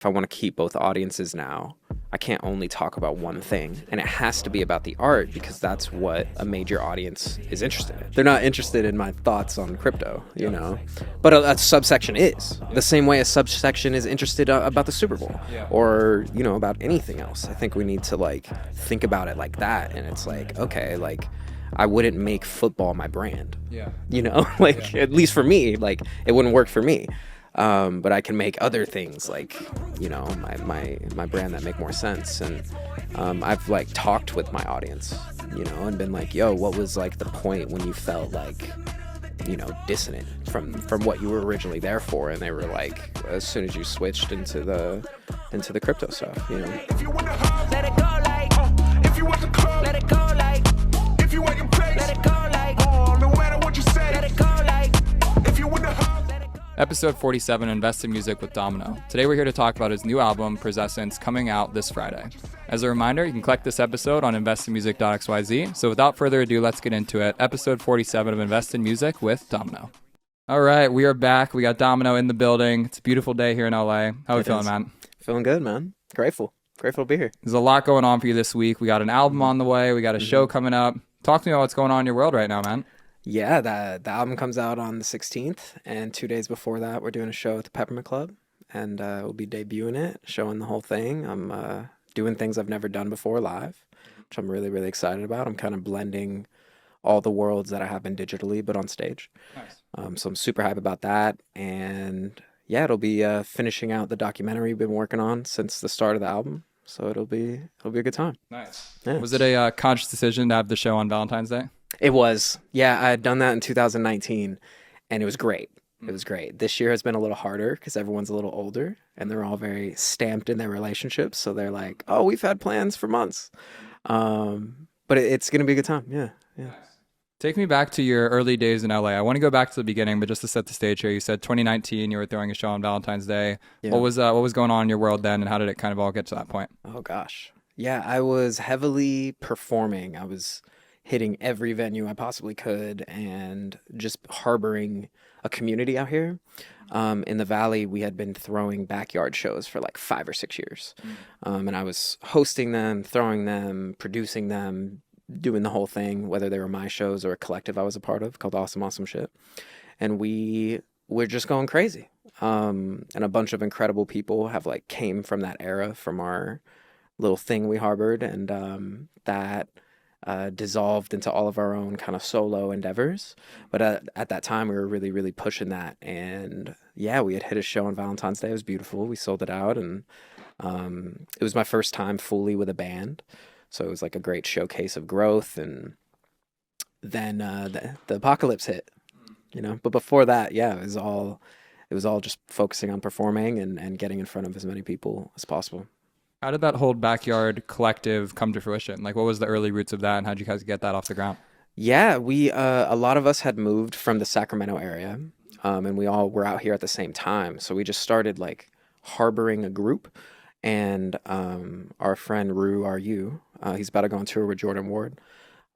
if I want to keep both audiences now, I can't only talk about one thing, and it has to be about the art because that's what a major audience is interested in. They're not interested in my thoughts on crypto, you know, but a subsection is the same way a subsection is interested about the Super Bowl or, you know, about anything else. I think we need to like think about it like that, and it's like, okay, like I wouldn't make football my brand, you know, like at least for me, like it wouldn't work for me. But I can make other things like, you know, my brand that make more sense. And I've like talked with my audience, you know, and been like, yo, what was like the point when you felt like, you know, dissonant from what you were originally there for? And they were like, as soon as you switched into the crypto stuff, you know. If you want the hub, let it go like. If you want the club, let it go like. If you want your place, let it go like. No matter what you say, let it go like. If you want the hub. Episode 47, Invest in Music with Domino. Today we're here to talk about his new album, Presessence, coming out this Friday. As a reminder, you can collect this episode on investinmusic.xyz. So without further ado, let's get into it. Episode 47 of Invest in Music with Domino. All right, we are back. We got Domino in the building. It's a beautiful day here in LA. How are we feeling, man? Feeling good, man. Grateful to be here. There's a lot going on for you this week. We got an album on the way. We got a show coming up. Talk to me about what's going on in your world right now, man. Yeah, the album comes out on the 16th, and 2 days before that, we're doing a show at the Peppermint Club, and we'll be debuting it, showing the whole thing. I'm doing things I've never done before live, which I'm really, really excited about. I'm kind of blending all the worlds that I have been digitally, but on stage. Nice. So I'm super hyped about that, and yeah, it'll be finishing out the documentary we've been working on since the start of the album. So it'll be a good time. Nice. Yeah. Was it a conscious decision to have the show on Valentine's Day? It was. Yeah, I had done that in 2019, and it was great. It was great. This year has been a little harder because everyone's a little older, and they're all very stamped in their relationships. So they're like, oh, we've had plans for months. But it's going to be a good time. Yeah. Nice. Take me back to your early days in LA. I want to go back to the beginning, but just to set the stage here, you said 2019, you were throwing a show on Valentine's Day. Yeah. What was going on in your world then, and how did it kind of all get to that point? Oh, gosh. Yeah, I was heavily performing. I was hitting every venue I possibly could and just harboring a community out here. In the Valley, we had been throwing backyard shows for like 5 or 6 years. And I was hosting them, throwing them, producing them, doing the whole thing, whether they were my shows or a collective I was a part of called Awesome Awesome Shit. And we're just going crazy. And a bunch of incredible people have like came from that era, from our little thing we harbored, and that dissolved into all of our own kind of solo endeavors. But at that time, we were really, really pushing that. And yeah, we had hit a show on Valentine's Day. It was beautiful. We sold it out, and it was my first time fully with a band. So it was like a great showcase of growth. And then the apocalypse hit, you know. But before that, yeah, it was all just focusing on performing and getting in front of as many people as possible. How did that whole backyard collective come to fruition? Like, what was the early roots of that, and how did you guys get that off the ground? Yeah, we a lot of us had moved from the Sacramento area, and we all were out here at the same time. So we just started like harboring a group, and our friend Rue RU, he's about to go on tour with Jordan Ward.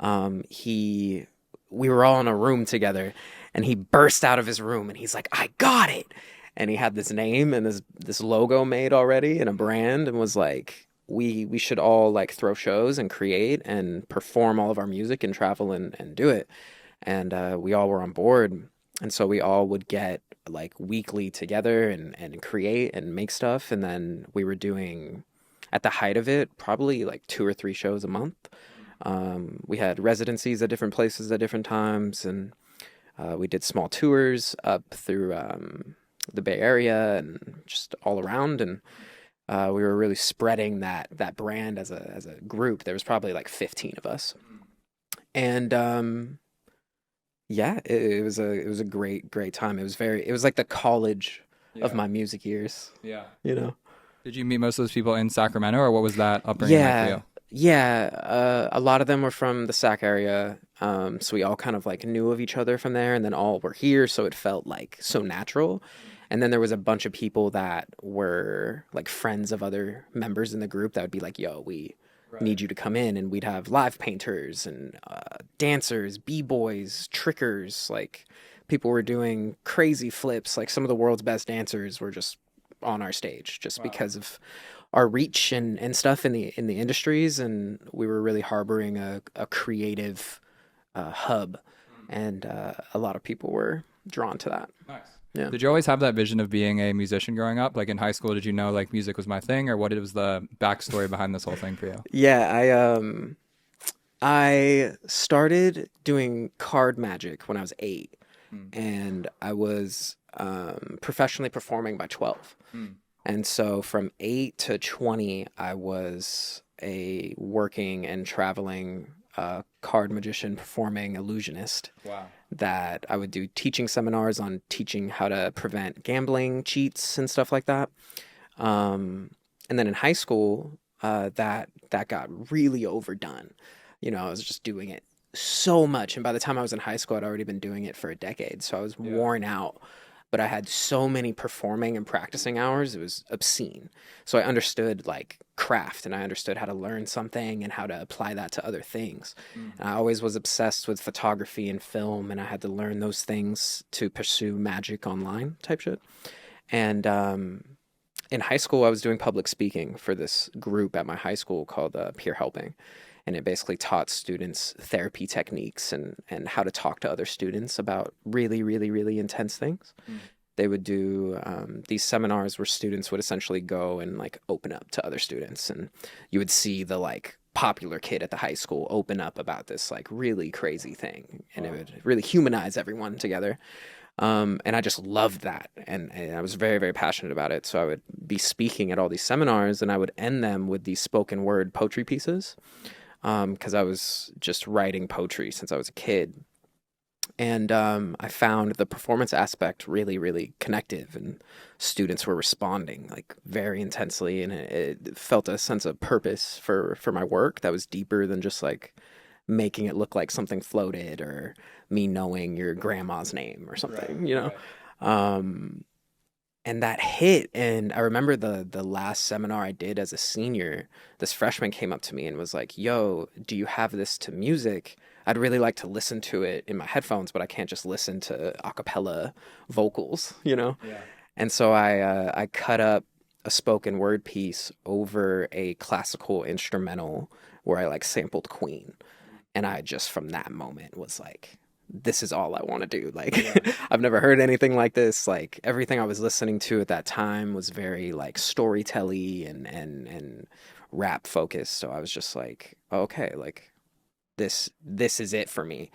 We were all in a room together, and he burst out of his room, and he's like, "I got it!" And he had this name and this logo made already and a brand, and was like, we should all like throw shows and create and perform all of our music and travel and do it. And we all were on board. And so we all would get like weekly together and create and make stuff. And then we were doing, at the height of it, probably like 2 or 3 shows a month. We had residencies at different places at different times. And we did small tours up through the Bay Area and just all around, and we were really spreading that brand as a group. There was probably like 15 of us, and yeah, it was a great time. It was like the college of my music years. Yeah, you know. Did you meet most of those people in Sacramento, or what was that upbringing like for you? Yeah, a lot of them were from the Sac area, so we all kind of like knew of each other from there, and then all were here, so it felt like so natural. And then there was a bunch of people that were like friends of other members in the group that would be like, yo, we need you to come in. And we'd have live painters and dancers, b-boys, trickers. Like people were doing crazy flips. Like some of the world's best dancers were just on our stage just because of our reach and stuff in the industries, and we were really harboring a creative hub, and a lot of people were drawn to that. Nice. Yeah. Did you always have that vision of being a musician growing up? Like in high school, did you know like music was my thing, or what was the backstory behind this whole thing for you? Yeah, I started doing card magic when I was 8, and I was professionally performing by 12. And so from 8 to 20, I was a working and traveling card magician, performing illusionist. Wow. That I would do teaching seminars on teaching how to prevent gambling, cheats, and stuff like that. And then in high school, that got really overdone. You know, I was just doing it so much, and by the time I was in high school, I'd already been doing it for a decade, so I was worn out. But I had so many performing and practicing hours, it was obscene. So I understood like craft, and I understood how to learn something and how to apply that to other things. And I always was obsessed with photography and film, and I had to learn those things to pursue magic online type shit. And in high school, I was doing public speaking for this group at my high school called Peer Helping. And it basically taught students therapy techniques and how to talk to other students about really, really, really intense things. They would do these seminars where students would essentially go and like open up to other students. And you would see the like popular kid at the high school open up about this like really crazy thing. And it would really humanize everyone together. And I just loved that. And I was very, very passionate about it. So I would be speaking at all these seminars, and I would end them with these spoken word poetry pieces. Because I was just writing poetry since I was a kid. And I found the performance aspect really, really connective, and students were responding like very intensely, and it felt a sense of purpose for my work that was deeper than just like making it look like something floated or me knowing your grandma's name or something, you know? And that hit. And I remember the last seminar I did as a senior, this freshman came up to me and was like, yo, do you have this to music? I'd really like to listen to it in my headphones, but I can't just listen to a cappella vocals, you know? Yeah. And so I cut up a spoken word piece over a classical instrumental where I like sampled Queen. And I just from that moment was like, this is all I want to do. Like, I've never heard anything like this. Like, everything I was listening to at that time was very like storytelly and rap focused. So I was just like, okay, like this is it for me.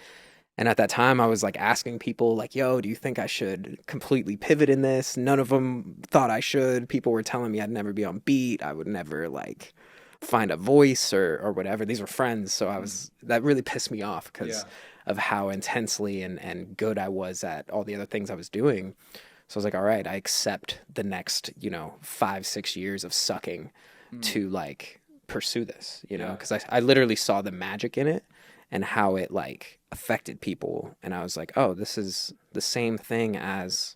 And at that time I was like asking people like, yo, do you think I should completely pivot in this? None of them thought I should. People were telling me I'd never be on beat. I would never like find a voice or whatever. These were friends. So that really pissed me off because of how intensely and good I was at all the other things I was doing. So I was like, all right, I accept the next, 5-6 years of sucking to like pursue this, because I literally saw the magic in it and how it like affected people. And I was like, oh, this is the same thing as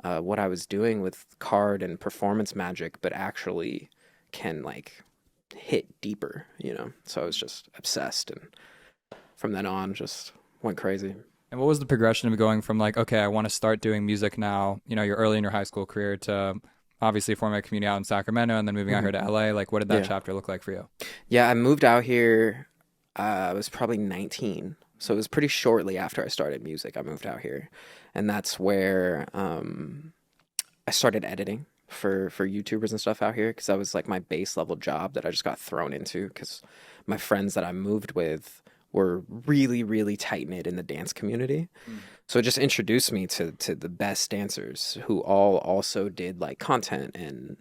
what I was doing with card and performance magic, but actually can like hit deeper, So I was just obsessed, and from then on just went crazy. And what was the progression of going from like, okay, I want to start doing music now, you're early in your high school career, to obviously forming a community out in Sacramento and then moving out here to LA? Like, what did that chapter look like for you? Yeah, I moved out here, I was probably 19. So it was pretty shortly after I started music, I moved out here. And that's where I started editing for YouTubers and stuff out here, because that was like my base level job that I just got thrown into because my friends that I moved with were really, really tight-knit in the dance community. So it just introduced me to the best dancers who all also did like content and,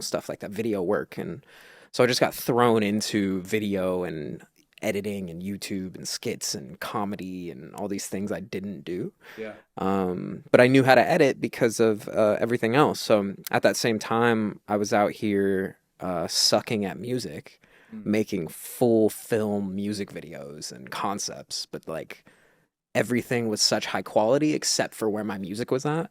stuff like that, video work. And so I just got thrown into video and editing and YouTube and skits and comedy and all these things I didn't do. Yeah. But I knew how to edit because of everything else. So at that same time, I was out here sucking at music, making full film music videos and concepts, but like everything was such high quality except for where my music was at.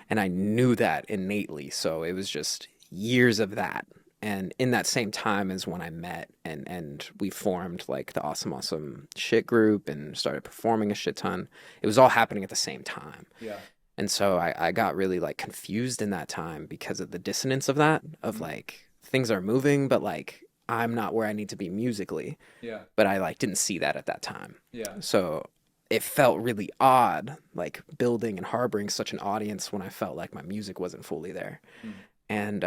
And I knew that innately. So it was just years of that. And in that same time is when I met and we formed like the Awesome Shit group and started performing a shit ton. It was all happening at the same time. Yeah. And so I got really like confused in that time because of the dissonance of that, of like things are moving, but like I'm not where I need to be musically. Yeah. But I like didn't see that at that time. Yeah. So it felt really odd, like building and harboring such an audience when I felt like my music wasn't fully there. And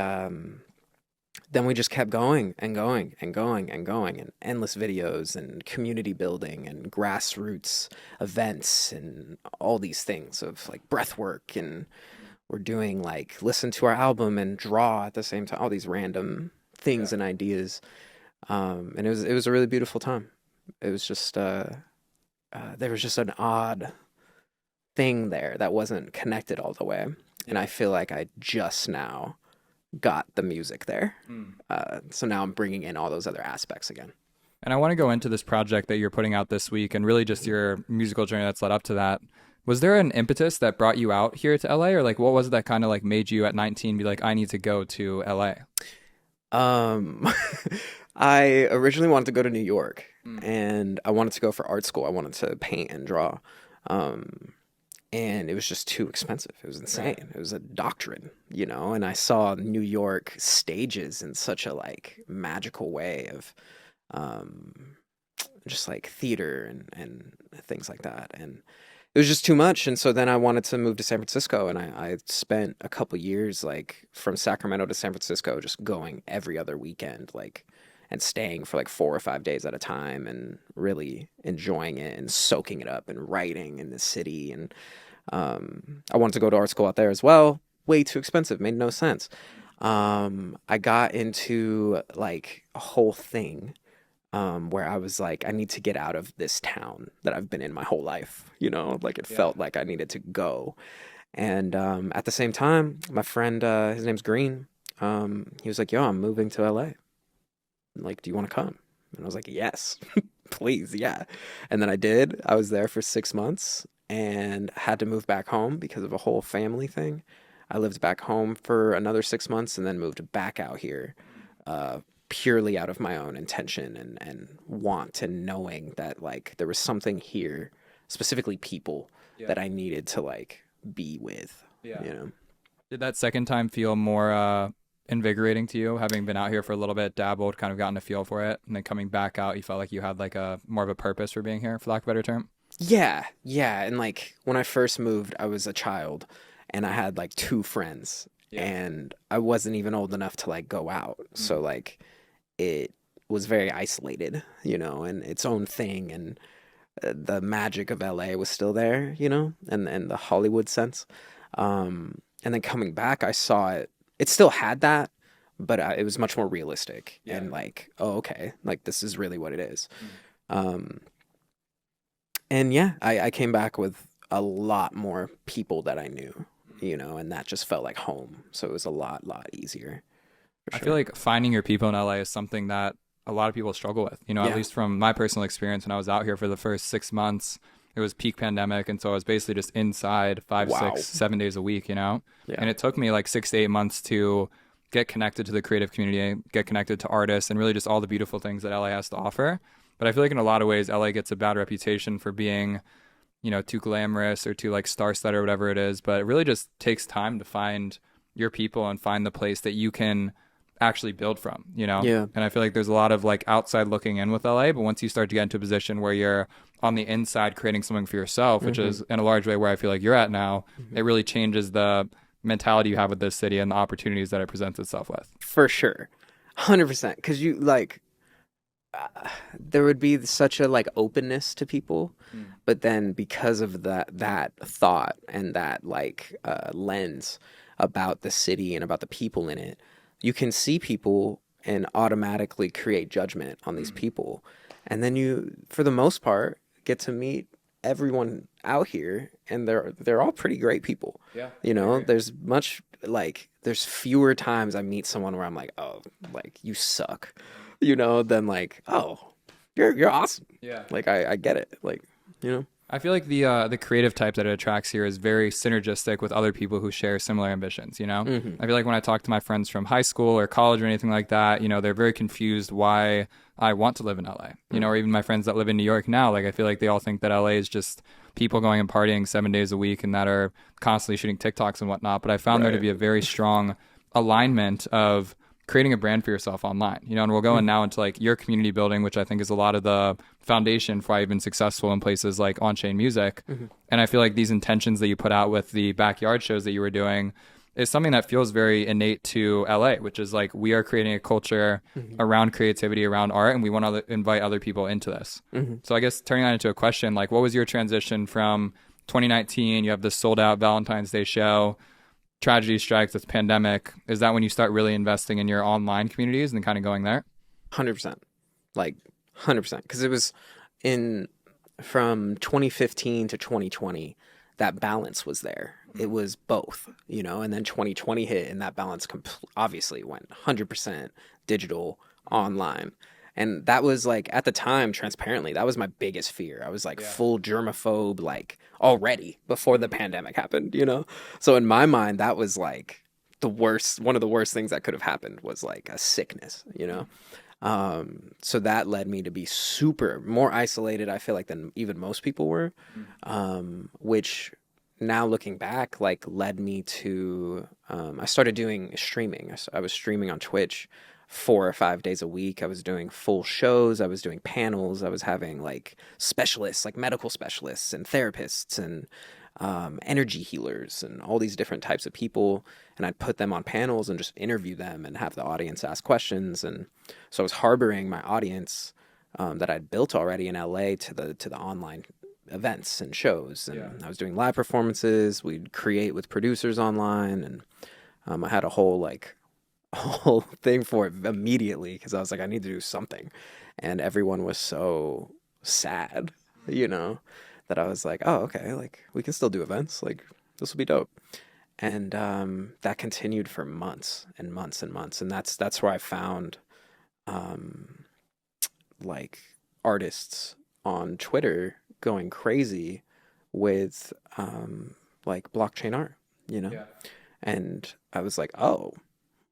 then we just kept going and going and going and going, and endless videos and community building and grassroots events and all these things of like breath work, and we're doing like listen to our album and draw at the same time, all these random things and ideas. And it was a really beautiful time. It was just there was just an odd thing there that wasn't connected all the way, and I feel like I just now got the music there. So now I'm bringing in all those other aspects again. And I want to go into this project that you're putting out this week and really just your musical journey that's led up to that. Was there an impetus that brought you out here to LA, or like what was it that kind of like made you at 19 be like, I need to go to LA? I originally wanted to go to New York, and I wanted to go for art school. I wanted to paint and draw. And it was just too expensive. It was insane. It was a doctrine, you know, and I saw New York stages in such a like magical way of just like theater and things like that. And it was just too much. And so then I wanted to move to San Francisco, and I spent a couple years like from Sacramento to San Francisco just going every other weekend, like, and staying for like 4 or 5 days at a time and really enjoying it and soaking it up and writing in the city. And I wanted to go to art school out there as well. Way too expensive, made no sense. I got into like a whole thing where I was like, I need to get out of this town that I've been in my whole life, you know, like it felt like I needed to go. And at the same time, my friend, his name's Green, he was like, yo, I'm moving to LA. Like, do you want to come? And I was like, yes, please, yeah. And then I did. I was there for 6 months and had to move back home because of a whole family thing. I lived back home for another 6 months and then moved back out here purely out of my own intention and want, and knowing that like there was something here, specifically people, that I needed to like be with, you know? Did that second time feel more invigorating to you, having been out here for a little bit, dabbled, kind of gotten a feel for it, and then coming back out, you felt like you had like a more of a purpose for being here, for lack of a better term? Yeah. And like when I first moved, I was a child and I had like 2 friends and I wasn't even old enough to like go out. So like it was very isolated, you know, and its own thing. And the magic of LA was still there, you know, and the Hollywood sense. And then coming back, I saw it. It still had that, but it was much more realistic and like, oh, okay, like this is really what it is. And yeah, I came back with a lot more people that I knew, you know, and that just felt like home. So it was a lot easier. I feel like finding your people in LA is something that a lot of people struggle with, you know, at least from my personal experience. When I was out here for the first 6 months, it was peak pandemic. And so I was basically just inside 5, 6, 7 days a week, you know, and it took me like 6 to 8 months to get connected to the creative community, get connected to artists, and really just all the beautiful things that LA has to offer. But I feel like in a lot of ways, LA gets a bad reputation for being, you know, too glamorous or too like star-studded or whatever it is. But it really just takes time to find your people and find the place that you can actually build from, you know? Yeah. And I feel like there's a lot of like outside looking in with LA, but once you start to get into a position where you're on the inside creating something for yourself, which is in a large way where I feel like you're at now, it really changes the mentality you have with this city and the opportunities that it presents itself with. For sure. 100%. Because you like, there would be such a like openness to people, but then because of that thought and that like lens about the city and about the people in it, you can see people and automatically create judgment on these people. And then you, for the most part, get to meet everyone out here, and they're all pretty great people. Yeah. You know, there's fewer times I meet someone where I'm like, oh, like you suck, you know, than like, oh, you're awesome. Yeah. Like I get it. Like, you know. I feel like the creative type that it attracts here is very synergistic with other people who share similar ambitions, you know? I feel like when I talk to my friends from high school or college or anything like that, you know, they're very confused why I want to live in LA, you know, or even my friends that live in New York now, like I feel like they all think that LA is just people going and partying 7 days a week and that are constantly shooting TikToks and whatnot. But I found there to be a very strong alignment of creating a brand for yourself online, you know, and we'll go in now into like your community building, which I think is a lot of the foundation for why you've been successful in places like Onchain Music. And I feel like these intentions that you put out with the backyard shows that you were doing is something that feels very innate to LA, which is like we are creating a culture around creativity, around art, and we want to invite other people into this. So I guess turning that into a question, like what was your transition from 2019, you have this sold out Valentine's Day show, tragedy strikes, this pandemic. Is that when you start really investing in your online communities and kind of going there? 100%. Like 100%. Because it was from 2015 to 2020, that balance was there. It was both, you know, and then 2020 hit and that balance obviously went 100% digital, online. And that was like, at the time, transparently, that was my biggest fear. I was like full germaphobe, like already before the pandemic happened, you know? So in my mind, that was like one of the worst things that could have happened was like a sickness, you know? So that led me to be more isolated, I feel like, than even most people were, which now looking back, like led me to, I started doing streaming. I was streaming on Twitch 4 or 5 days a week. I was doing full shows. I was doing panels. I was having like specialists, like medical specialists and therapists and energy healers and all these different types of people. And I'd put them on panels and just interview them and have the audience ask questions. And so I was harboring my audience that I'd built already in LA to the online events and shows. And I was doing live performances. We'd create with producers online. And I had a whole thing for it immediately because I was like, I need to do something. And everyone was so sad, you know, that I was like, oh, okay, like we can still do events. Like this will be dope. And that continued for months and months and months. And that's where I found like artists on Twitter going crazy with like blockchain art, you know? And I was like, oh,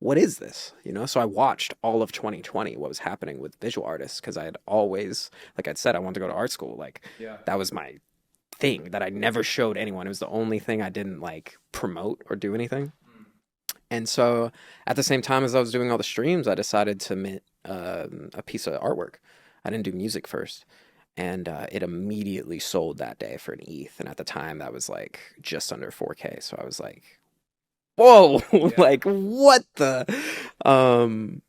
what is this? You know, so I watched all of 2020, what was happening with visual artists, because I had always, like I'd said, I wanted to go to art school. Like that was my thing that I never showed anyone. It was the only thing I didn't like promote or do anything. And so at the same time as I was doing all the streams, I decided to mint a piece of artwork. I didn't do music first. And it immediately sold that day for an ETH. And at the time that was like just under 4K. So I was like, whoa, like what the, and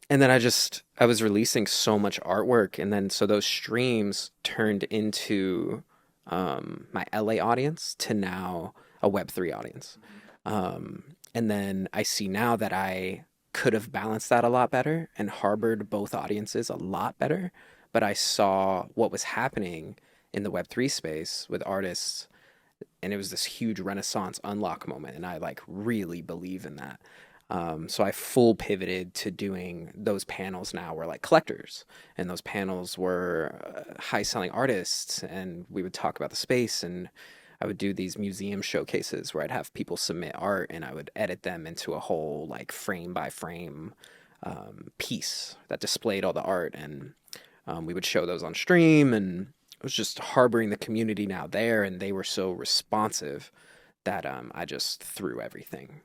then I was releasing so much artwork. And then, so those streams turned into, my LA audience to now a Web3 audience. And then I see now that I could have balanced that a lot better and harbored both audiences a lot better. But I saw what was happening in the Web3 space with artists, and it was this huge renaissance unlock moment, and I like really believe in that. So I full pivoted to doing those panels now were like collectors, and those panels were high selling artists, and we would talk about the space, and I would do these museum showcases where I'd have people submit art and I would edit them into a whole like frame by frame piece that displayed all the art, and we would show those on stream, and I was just harboring the community now there, and they were so responsive that I just threw everything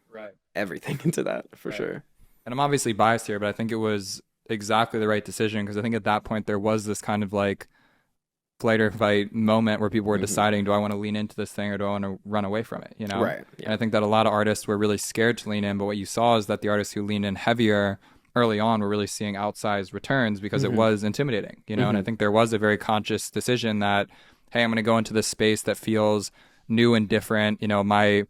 into that for sure. And I'm obviously biased here, but I think it was exactly the right decision, because I think at that point there was this kind of like flight or fight moment where people were deciding, do I want to lean into this thing or do I want to run away from it, you know? Right. Yeah. And I think that a lot of artists were really scared to lean in, but what you saw is that the artists who leaned in heavier early on were really seeing outsized returns because it was intimidating, you know? And I think there was a very conscious decision that, hey, I'm going to go into this space that feels new and different. You know, my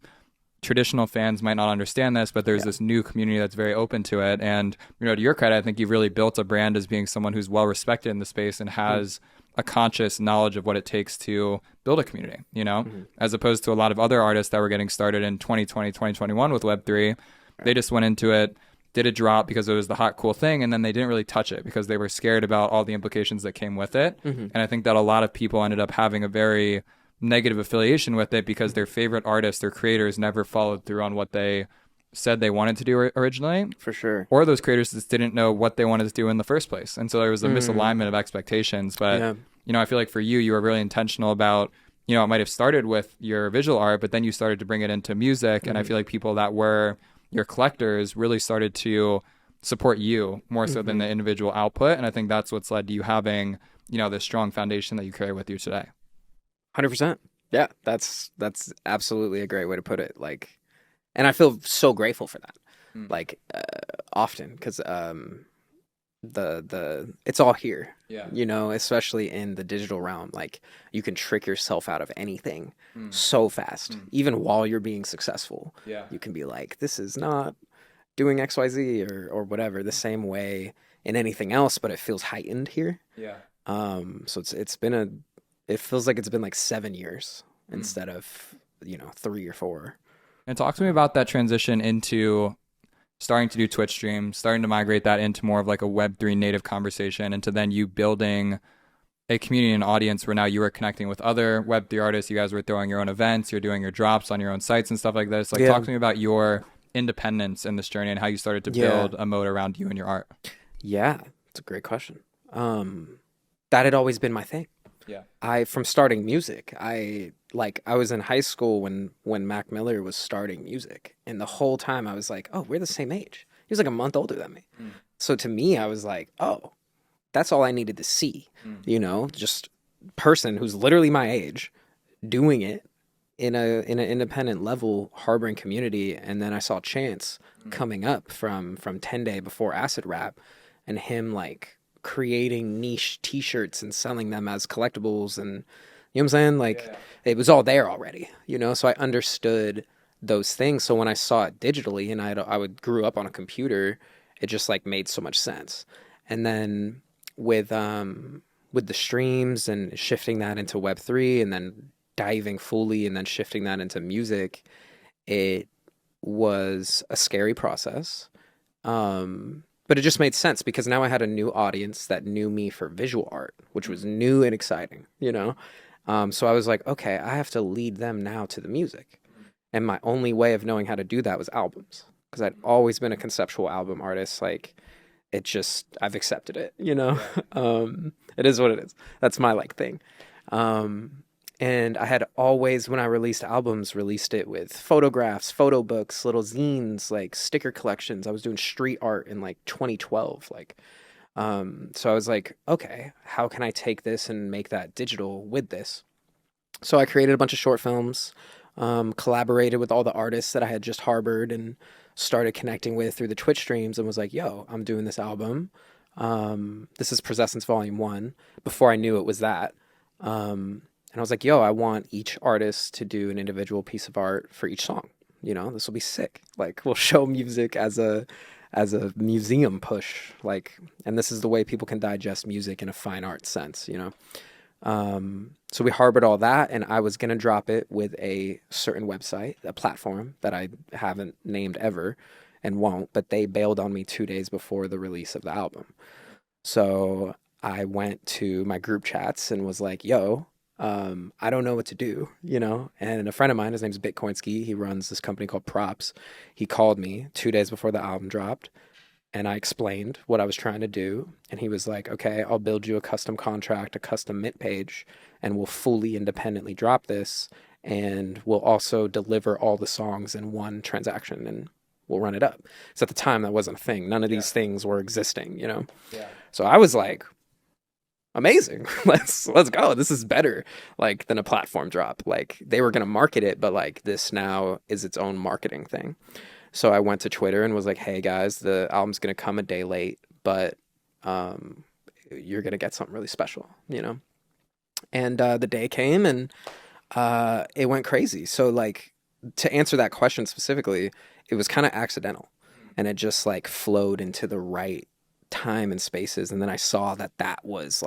traditional fans might not understand this, but there's this new community that's very open to it. And, you know, to your credit, I think you've really built a brand as being someone who's well respected in the space and has a conscious knowledge of what it takes to build a community, you know, as opposed to a lot of other artists that were getting started in 2020, 2021 with Web3. They just went into it, did a drop because it was the hot, cool thing, and then they didn't really touch it because they were scared about all the implications that came with it. And I think that a lot of people ended up having a very negative affiliation with it because their favorite artists, their creators never followed through on what they said they wanted to do originally. For sure. Or those creators just didn't know what they wanted to do in the first place. And so there was a misalignment of expectations. But, I feel like for you, you were really intentional about, it might have started with your visual art, but then you started to bring it into music. And I feel like people that were your collectors really started to support you more so than the individual output. And I think that's what's led to you having, this strong foundation that you carry with you today. 100%. Yeah, that's absolutely a great way to put it. Like, and I feel so grateful for that. Like, often, because it's all here. Yeah. Especially in the digital realm. Like, you can trick yourself out of anything so fast, even while you're being successful. Yeah. You can be like, this is not doing XYZ or whatever, the same way in anything else, but it feels heightened here. Yeah. So it feels like it's been like 7 years instead of 3 or 4. And talk to me about that transition into starting to do Twitch streams, starting to migrate that into more of like a Web3 native conversation, and to then you building a community and audience where now you are connecting with other Web3 artists. You guys were throwing your own events, you're doing your drops on your own sites and stuff like this. Like, talk to me about your independence in this journey and how you started to build a moat around you and your art. Yeah, it's a great question. That had always been my thing. Yeah. From starting music, I was in high school when Mac Miller was starting music, and the whole time I was like, oh, we're the same age. He was like a month older than me. So to me, I was like, oh, that's all I needed to see, just person who's literally my age doing it in an independent level, harboring community. And then I saw Chance coming up from 10 Day before Acid Rap, and him like creating niche t-shirts and selling them as collectibles, and you know what I'm saying? Like, it was all there already, so I understood those things. So when I saw it digitally, and I grew up on a computer, it just like made so much sense. And then with the streams and shifting that into Web3, and then diving fully and then shifting that into music, it was a scary process. But it just made sense because now I had a new audience that knew me for visual art, which was new and exciting, So I was like, okay, I have to lead them now to the music. And my only way of knowing how to do that was albums, because I'd always been a conceptual album artist. Like, I've accepted it, It is what it is. That's my thing. And I had always, when I released albums, released it with photographs, photo books, little zines, like sticker collections. I was doing street art in 2012. So I was like, okay, how can I take this and make that digital with this? So I created a bunch of short films, collaborated with all the artists that I had just harbored and started connecting with through the Twitch streams, and was like, yo, I'm doing this album. This is Presessence Volume 1, before I knew it was that. And I was like, yo, I want each artist to do an individual piece of art for each song. This will be sick. Like, we'll show music as a museum push. And this is the way people can digest music in a fine art sense, So we harbored all that, and I was going to drop it with a certain website, a platform that I haven't named ever and won't, but they bailed on me 2 days before the release of the album. So I went to my group chats and was like, yo, I don't know what to do, and a friend of mine, his name's Bitcoinski, he runs this company called Props. He called me 2 days before the album dropped, and I explained what I was trying to do, and he was like, okay, I'll build you a custom contract, a custom mint page, and we'll fully independently drop this, and we'll also deliver all the songs in one transaction, and we'll run it up. So at the time, that wasn't a thing. None of these things were existing, Yeah. So I was like, amazing. Let's go. This is better than a platform drop. They were going to market it, but this now is its own marketing thing. So I went to Twitter and was like, hey guys, the album's going to come a day late, but you're going to get something really special, And the day came, and it went crazy. So to answer that question specifically, it was kind of accidental, and it just flowed into the right time and spaces. And then I saw that was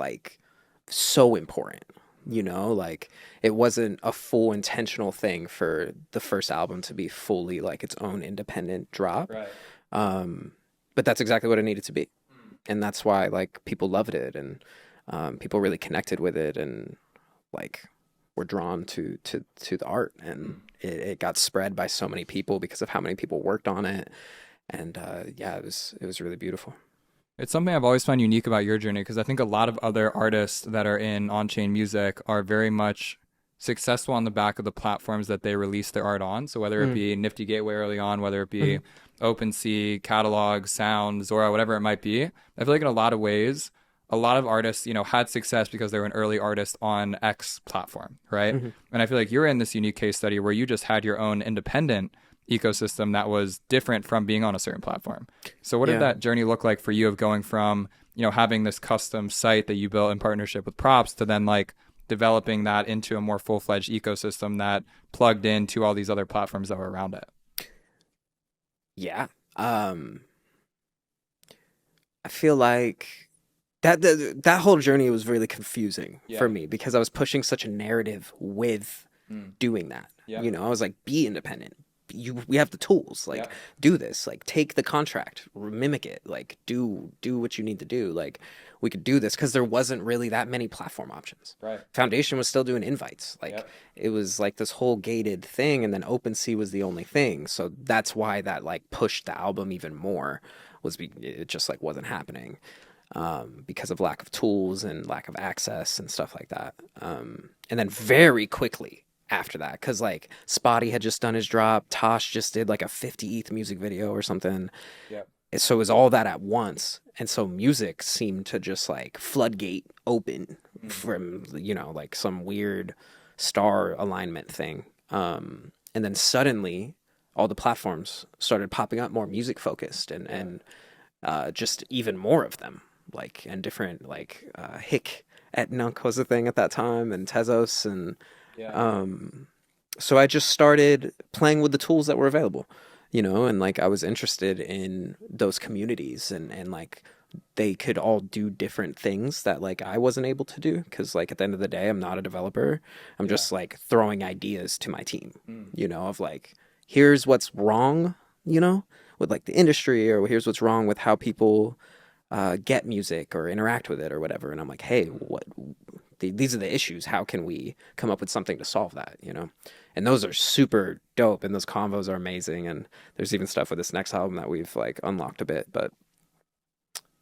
so important, it wasn't a full intentional thing for the first album to be fully its own independent drop. Right. But that's exactly what it needed to be. And that's why people loved it, and people really connected with it, and were drawn to the art, and it got spread by so many people because of how many people worked on it. And yeah, it was really beautiful. It's something I've always found unique about your journey, because I think a lot of other artists that are in on-chain music are very much successful on the back of the platforms that they release their art on. So whether it be Nifty Gateway early on, whether it be OpenSea, Catalog, Sound, Zora, whatever it might be, I feel like in a lot of ways, a lot of artists, had success because they were an early artist on X platform, right? And I feel like you're in this unique case study where you just had your own independent ecosystem that was different from being on a certain platform. So what did that journey look like for you of going from, having this custom site that you built in partnership with Props to then like developing that into a more full-fledged ecosystem that plugged into all these other platforms that were around it? Yeah. I feel like that whole journey was really confusing for me because I was pushing such a narrative with doing that. I was like, be independent. We have the tools, like do this, like take the contract, mimic it, like do what you need to do. Like we could do this because there wasn't really that many platform options. Right. Foundation was still doing invites. Like it was like this whole gated thing, and then OpenSea was the only thing. So that's why that like pushed the album even more, it just like wasn't happening because of lack of tools and lack of access and stuff like that. And then very quickly after that, because like Spotty had just done his drop, Tosh just did like a 50 ETH music video or something. So it was all that at once, and so music seemed to just like floodgate open from like some weird star alignment thing, and then suddenly all the platforms started popping up more music focused, and just even more of them, like, and different, like Hick at Nunk was a thing at that time, and Tezos, and so I just started playing with the tools that were available, and like I was interested in those communities, and like they could all do different things that like I wasn't able to do, because like at the end of the day, I'm not a developer. I'm just like throwing ideas to my team, of like, here's what's wrong, with like the industry, or here's what's wrong with how people get music or interact with it or whatever. And I'm like, hey, these are the issues. How can we come up with something to solve that, And those are super dope, and those convos are amazing. And there's even stuff with this next album that we've like unlocked a bit. But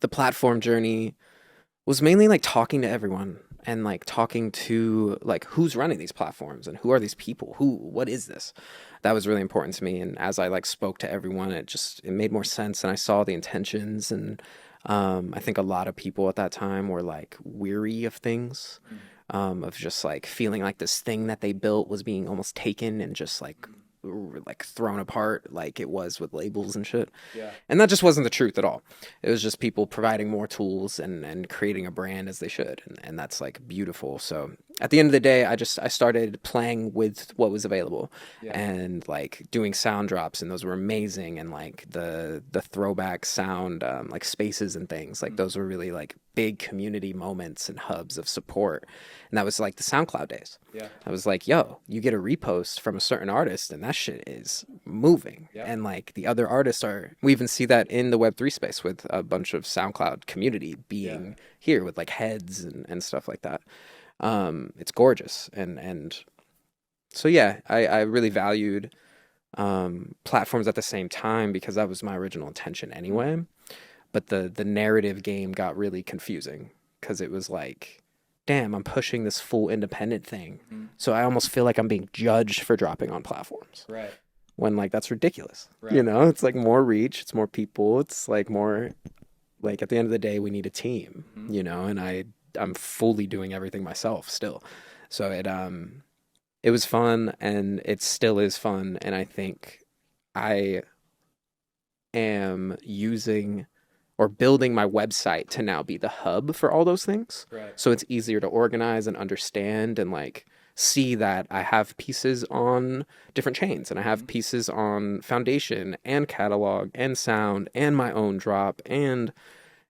the platform journey was mainly like talking to everyone and like talking to like who's running these platforms and who are these people, what is this? That was really important to me. And as I like spoke to everyone, it made more sense, and I saw the intentions. And I think a lot of people at that time were like weary of things, of just like feeling like this thing that they built was being almost taken and just like thrown apart, like it was with labels and shit. And that just wasn't the truth at all. It was just people providing more tools and creating a brand as they should, and that's like beautiful. So at the end of the day, I started playing with what was available, and like doing sound drops, and those were amazing. And like the throwback sound, like spaces and things, like those were really like big community moments and hubs of support. And that was like the SoundCloud days. I was like, yo, you get a repost from a certain artist and that shit is moving. And like the other artists we even see that in the Web3 space with a bunch of SoundCloud community being here with like heads and stuff like that. It's gorgeous. And so, yeah, I really valued platforms at the same time, because that was my original intention anyway. But the narrative game got really confusing, because it was like, damn, I'm pushing this full independent thing. So I almost feel like I'm being judged for dropping on platforms. Right. When like that's ridiculous. It's like more reach, it's more people, it's like more like at the end of the day we need a team, and I'm fully doing everything myself still. So it was fun, and it still is fun, and I think I am using or building my website to now be the hub for all those things. So it's easier to organize and understand, and like see that I have pieces on different chains, and I have pieces on Foundation and Catalog and Sound and my own drop and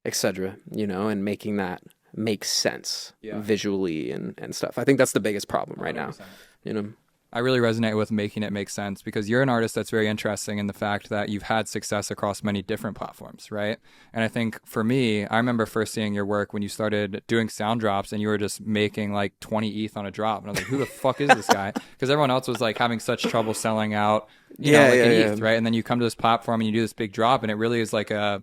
etc., and making that make sense visually and stuff. I think that's the biggest problem right 100%. Now, I really resonate with making it make sense, because you're an artist that's very interesting in the fact that you've had success across many different platforms, right? And I think for me, I remember first seeing your work when you started doing sound drops and you were just making like 20 ETH on a drop. And I was like, who the fuck is this guy? Because everyone else was like having such trouble selling out, you know, like an ETH, right? And then you come to this platform and you do this big drop, and it really is like a,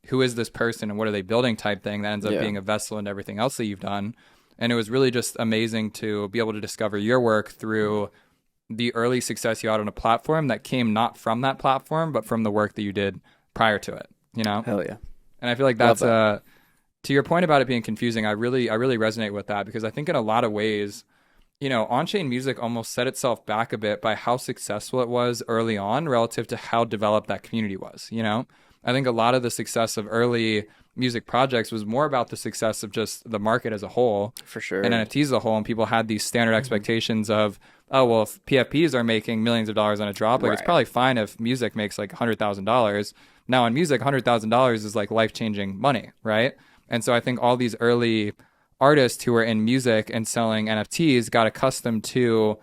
who is this person and what are they building type thing that ends up being a vessel into everything else that you've done. And it was really just amazing to be able to discover your work through the early success you had on a platform that came not from that platform, but from the work that you did prior to it, you know? Hell yeah. And I feel like that's, to your point about it being confusing, I really resonate with that, because I think in a lot of ways, you know, on-chain music almost set itself back a bit by how successful it was early on relative to how developed that community was, you know? I think a lot of the success of early music projects was more about the success of just the market as a whole. For sure. And NFTs as a whole, and people had these standard expectations of, oh, well, if PFPs are making millions of dollars on a drop, like it's probably fine if music makes like $100,000. Now in music, $100,000 is like life-changing money, right? And so I think all these early artists who were in music and selling NFTs got accustomed to,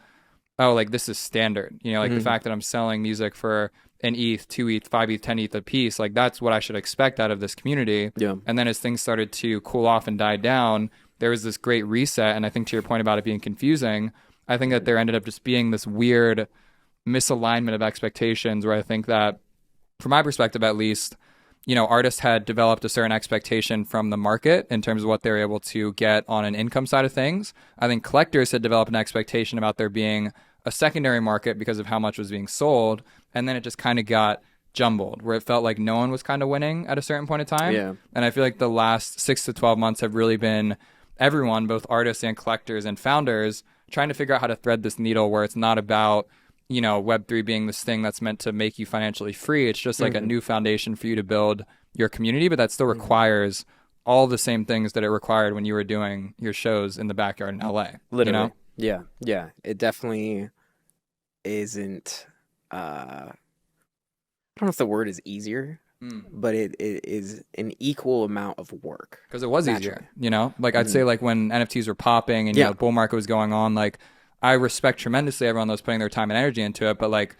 oh, like this is standard, you know, like the fact that I'm selling music for an ETH, 2 ETH, 5 ETH, 10 ETH a piece, like that's what I should expect out of this community. Yeah. And then as things started to cool off and die down, there was this great reset. And I think to your point about it being confusing, I think that there ended up just being this weird misalignment of expectations, where I think that, from my perspective at least, you know, artists had developed a certain expectation from the market in terms of what they were able to get on an income side of things. I think collectors had developed an expectation about there being a secondary market because of how much was being sold. And then it just kind of got jumbled, where it felt like no one was kind of winning at a certain point in time. Yeah. And I feel like the last 6 to 12 months have really been everyone, both artists and collectors and founders, trying to figure out how to thread this needle where it's not about, you know, Web3 being this thing that's meant to make you financially free. It's just like a new foundation for you to build your community, but that still requires all the same things that it required when you were doing your shows in the backyard in LA. Literally. You know? Yeah. Yeah. It definitely isn't, I don't know if the word is easier, but it is an equal amount of work. Because it was easier, you know? Like I'd say like when NFTs were popping and you know, the bull market was going on, like I respect tremendously everyone that was putting their time and energy into it, but like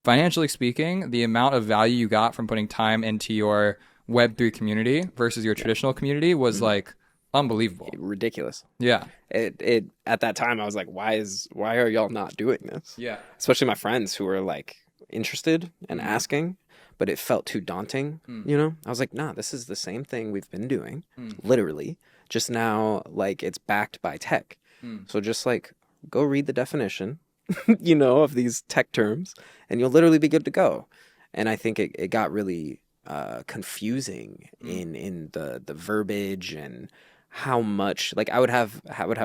financially speaking, the amount of value you got from putting time into your Web3 community versus your traditional community was like unbelievable. Ridiculous. Yeah. It at that time I was like, why are y'all not doing this? Yeah. Especially my friends who were like interested and asking, but it felt too daunting, you know? I was like, nah, this is the same thing we've been doing, literally. Just now, like, it's backed by tech. So just like, go read the definition, you know, of these tech terms, and you'll literally be good to go. And I think it got really confusing in the verbiage and how much, like I would have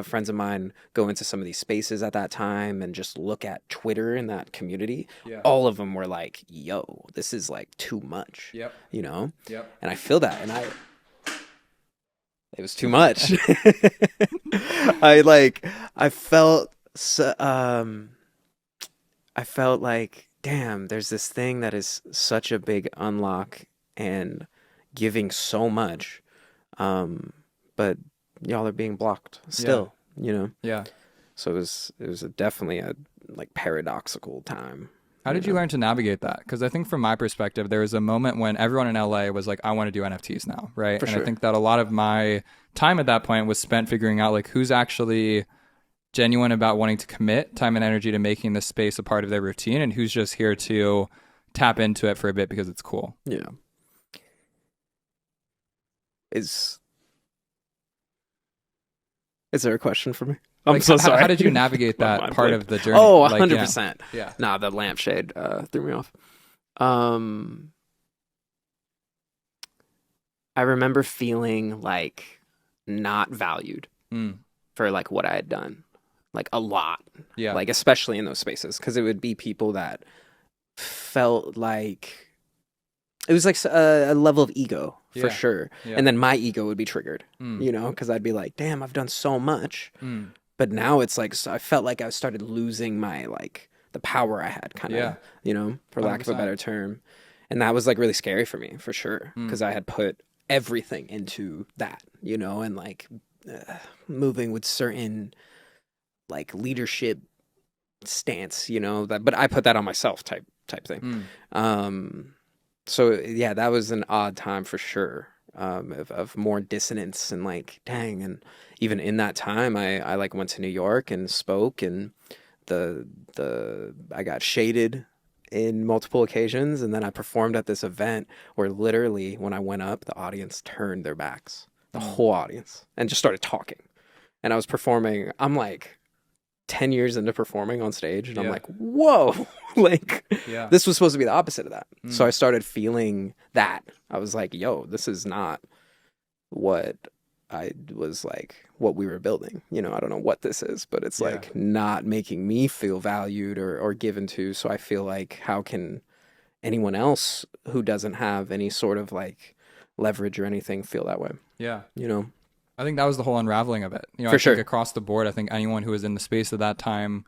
friends of mine go into some of these spaces at that time and just look at Twitter in that community. Yeah. All of them were like, yo, this is like too much. Yep. You know? Yep. And I feel that, and it was too much. I felt like, damn, there's this thing that is such a big unlock and giving so much. But y'all are being blocked still, you know? Yeah. So it was definitely a like paradoxical time. How did you learn to navigate that? Because I think from my perspective, there was a moment when everyone in LA was like, I want to do NFTs now, right? I think that a lot of my time at that point was spent figuring out like who's actually genuine about wanting to commit time and energy to making this space a part of their routine, and who's just here to tap into it for a bit because it's cool. Yeah. Is there a question for me? I'm like, so sorry. How did you navigate that part of the journey? Oh, 100%. Like, yeah. Nah, the lampshade threw me off. I remember feeling like not valued for like what I had done. Like a lot. Yeah. Like especially in those spaces, because it would be people that felt like it was like a level of ego for sure. Yeah. And then my ego would be triggered, you know, because I'd be like, damn, I've done so much. But now it's like, so I felt like I started losing my, like, the power I had kind of, you know, for 100%. Lack of a better term. And that was like really scary for me, for sure. Because I had put everything into that, you know, and like moving with certain like leadership stance, you know, that, but I put that on myself type thing. Um, so yeah, that was an odd time for sure. Of more dissonance and like, dang, and even in that time, I like went to New York and spoke, and the I got shaded in multiple occasions, and then I performed at this event where literally when I went up, the audience turned their backs, the whole audience, and just started talking. And I was performing. I'm like 10 years into performing on stage, and I'm like, whoa, like this was supposed to be the opposite of that. So I started feeling that. I was like, yo, this is not what I was like, what we were building. You know, I don't know what this is, but it's like not making me feel valued or given to. So I feel like, how can anyone else who doesn't have any sort of like leverage or anything feel that way? Yeah. You know? I think that was the whole unraveling of it. You know, For I sure. think across the board, I think anyone who was in the space at that time,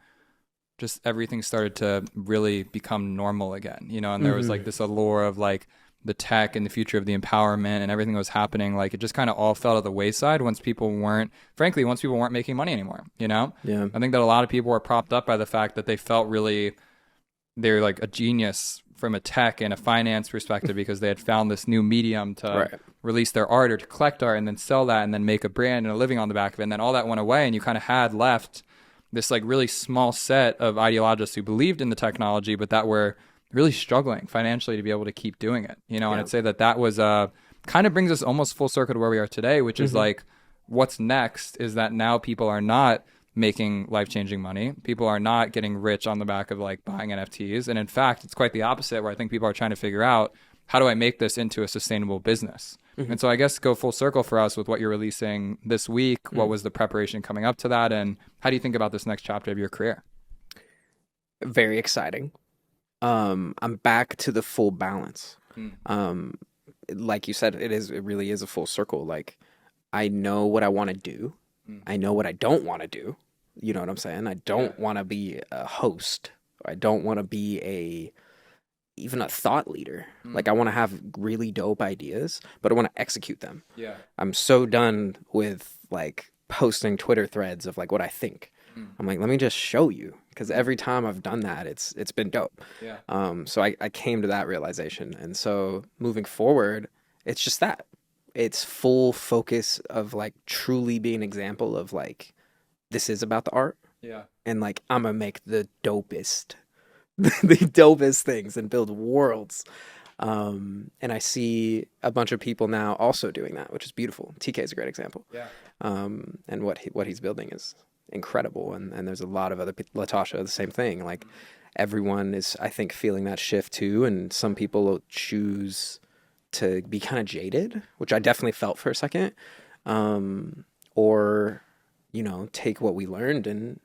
just everything started to really become normal again, you know, and there was like this allure of like the tech and the future of the empowerment and everything that was happening. Like it just kind of all fell to the wayside once people weren't making money anymore, you know? Yeah. I think that a lot of people were propped up by the fact that they felt really, they're like a genius from a tech and a finance perspective because they had found this new medium to release their art or to collect art and then sell that and then make a brand and a living on the back of it. And then all that went away, and you kind of had left this like really small set of ideologists who believed in the technology, but that were really struggling financially to be able to keep doing it, you know? And I'd say that was kind of brings us almost full circle to where we are today, which is like, what's next is that now people are not making life-changing money. People are not getting rich on the back of like buying NFTs. And in fact, it's quite the opposite, where I think people are trying to figure out, how do I make this into a sustainable business? And so I guess go full circle for us with what you're releasing this week. What was the preparation coming up to that? And how do you think about this next chapter of your career? Very exciting. I'm back to the full balance. Like you said, it really is a full circle. Like, I know what I want to do. I know what I don't want to do. You know what I'm saying? I don't want to be a host. I don't want to be even a thought leader. Like, I want to have really dope ideas, but I want to execute them. Yeah. I'm so done with like posting Twitter threads of like what I think. I'm like, let me just show you, because every time I've done that, it's been dope. Yeah. So I came to that realization, and so moving forward, it's just that. It's full focus of like truly being an example of like, this is about the art. Yeah. And like, I'm gonna make the dopest things and build worlds. And I see a bunch of people now also doing that, which is beautiful. TK is a great example. Yeah. And what he's building is incredible. And there's a lot of other people, Latasha, the same thing. Like, everyone is, I think, feeling that shift too. And some people will choose to be kind of jaded, which I definitely felt for a second. Or, you know, take what we learned and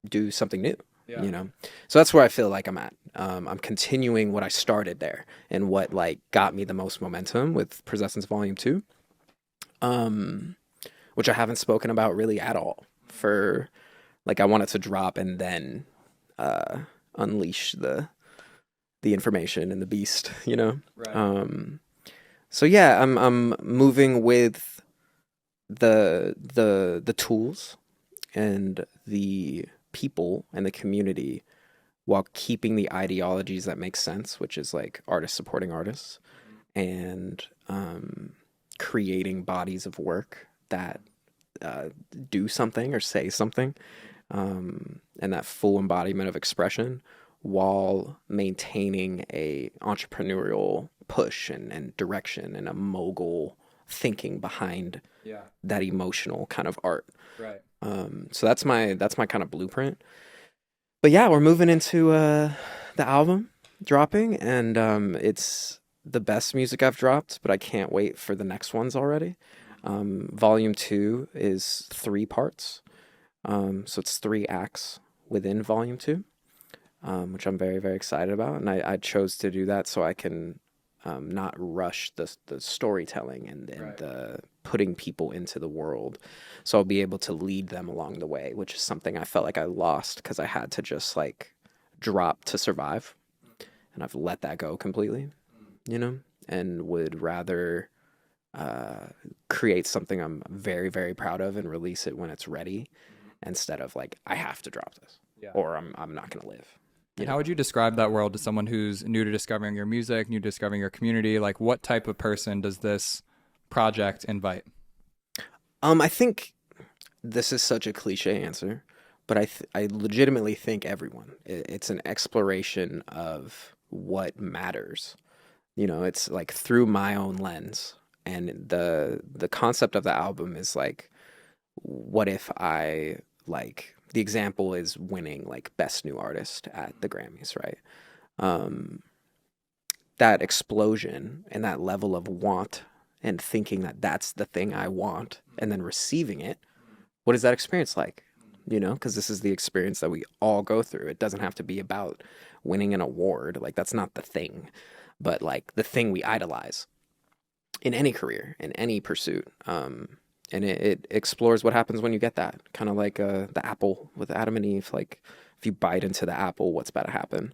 do something new. You know, so that's where I feel like I'm at. I'm continuing what I started there and what like got me the most momentum with Presessence Volume 2, which I haven't spoken about really at all. For like, I want it to drop and then unleash the information and the beast, you know. Right. So yeah, I'm moving with the tools and the people and the community, while keeping the ideologies that make sense, which is like artists supporting artists, and creating bodies of work that do something or say something, and that full embodiment of expression, while maintaining a entrepreneurial push and direction and a mogul thinking behind that emotional kind of art. Right. So that's my kind of blueprint. But yeah, we're moving into the album dropping, and it's the best music I've dropped, but I can't wait for the next ones already. Volume 2 is 3 parts. So it's 3 acts within Volume 2, which I'm very, very excited about. And I chose to do that so I can not rush the storytelling and the putting people into the world. So I'll be able to lead them along the way, which is something I felt like I lost because I had to just like drop to survive. And I've let that go completely, you know, and would rather create something I'm very, very proud of and release it when it's ready, instead of like, I have to drop this. or I'm not gonna live. And how would you describe that world to someone who's new to discovering your music, new to discovering your community? Like, what type of person does this project invite? I think this is such a cliche answer, but I legitimately think everyone. It's an exploration of what matters. It's like through my own lens. And the concept of the album is like, what if I, like, the example is winning like best new artist at the Grammys, right? That explosion and that level of want and thinking that that's the thing I want and then receiving it. What is that experience like? Because this is the experience that we all go through. It doesn't have to be about winning an award. Like, that's not the thing, but like the thing we idolize in any career, in any pursuit. And it explores what happens when you get that. Kind of like the apple with Adam and Eve. Like, if you bite into the apple, what's about to happen?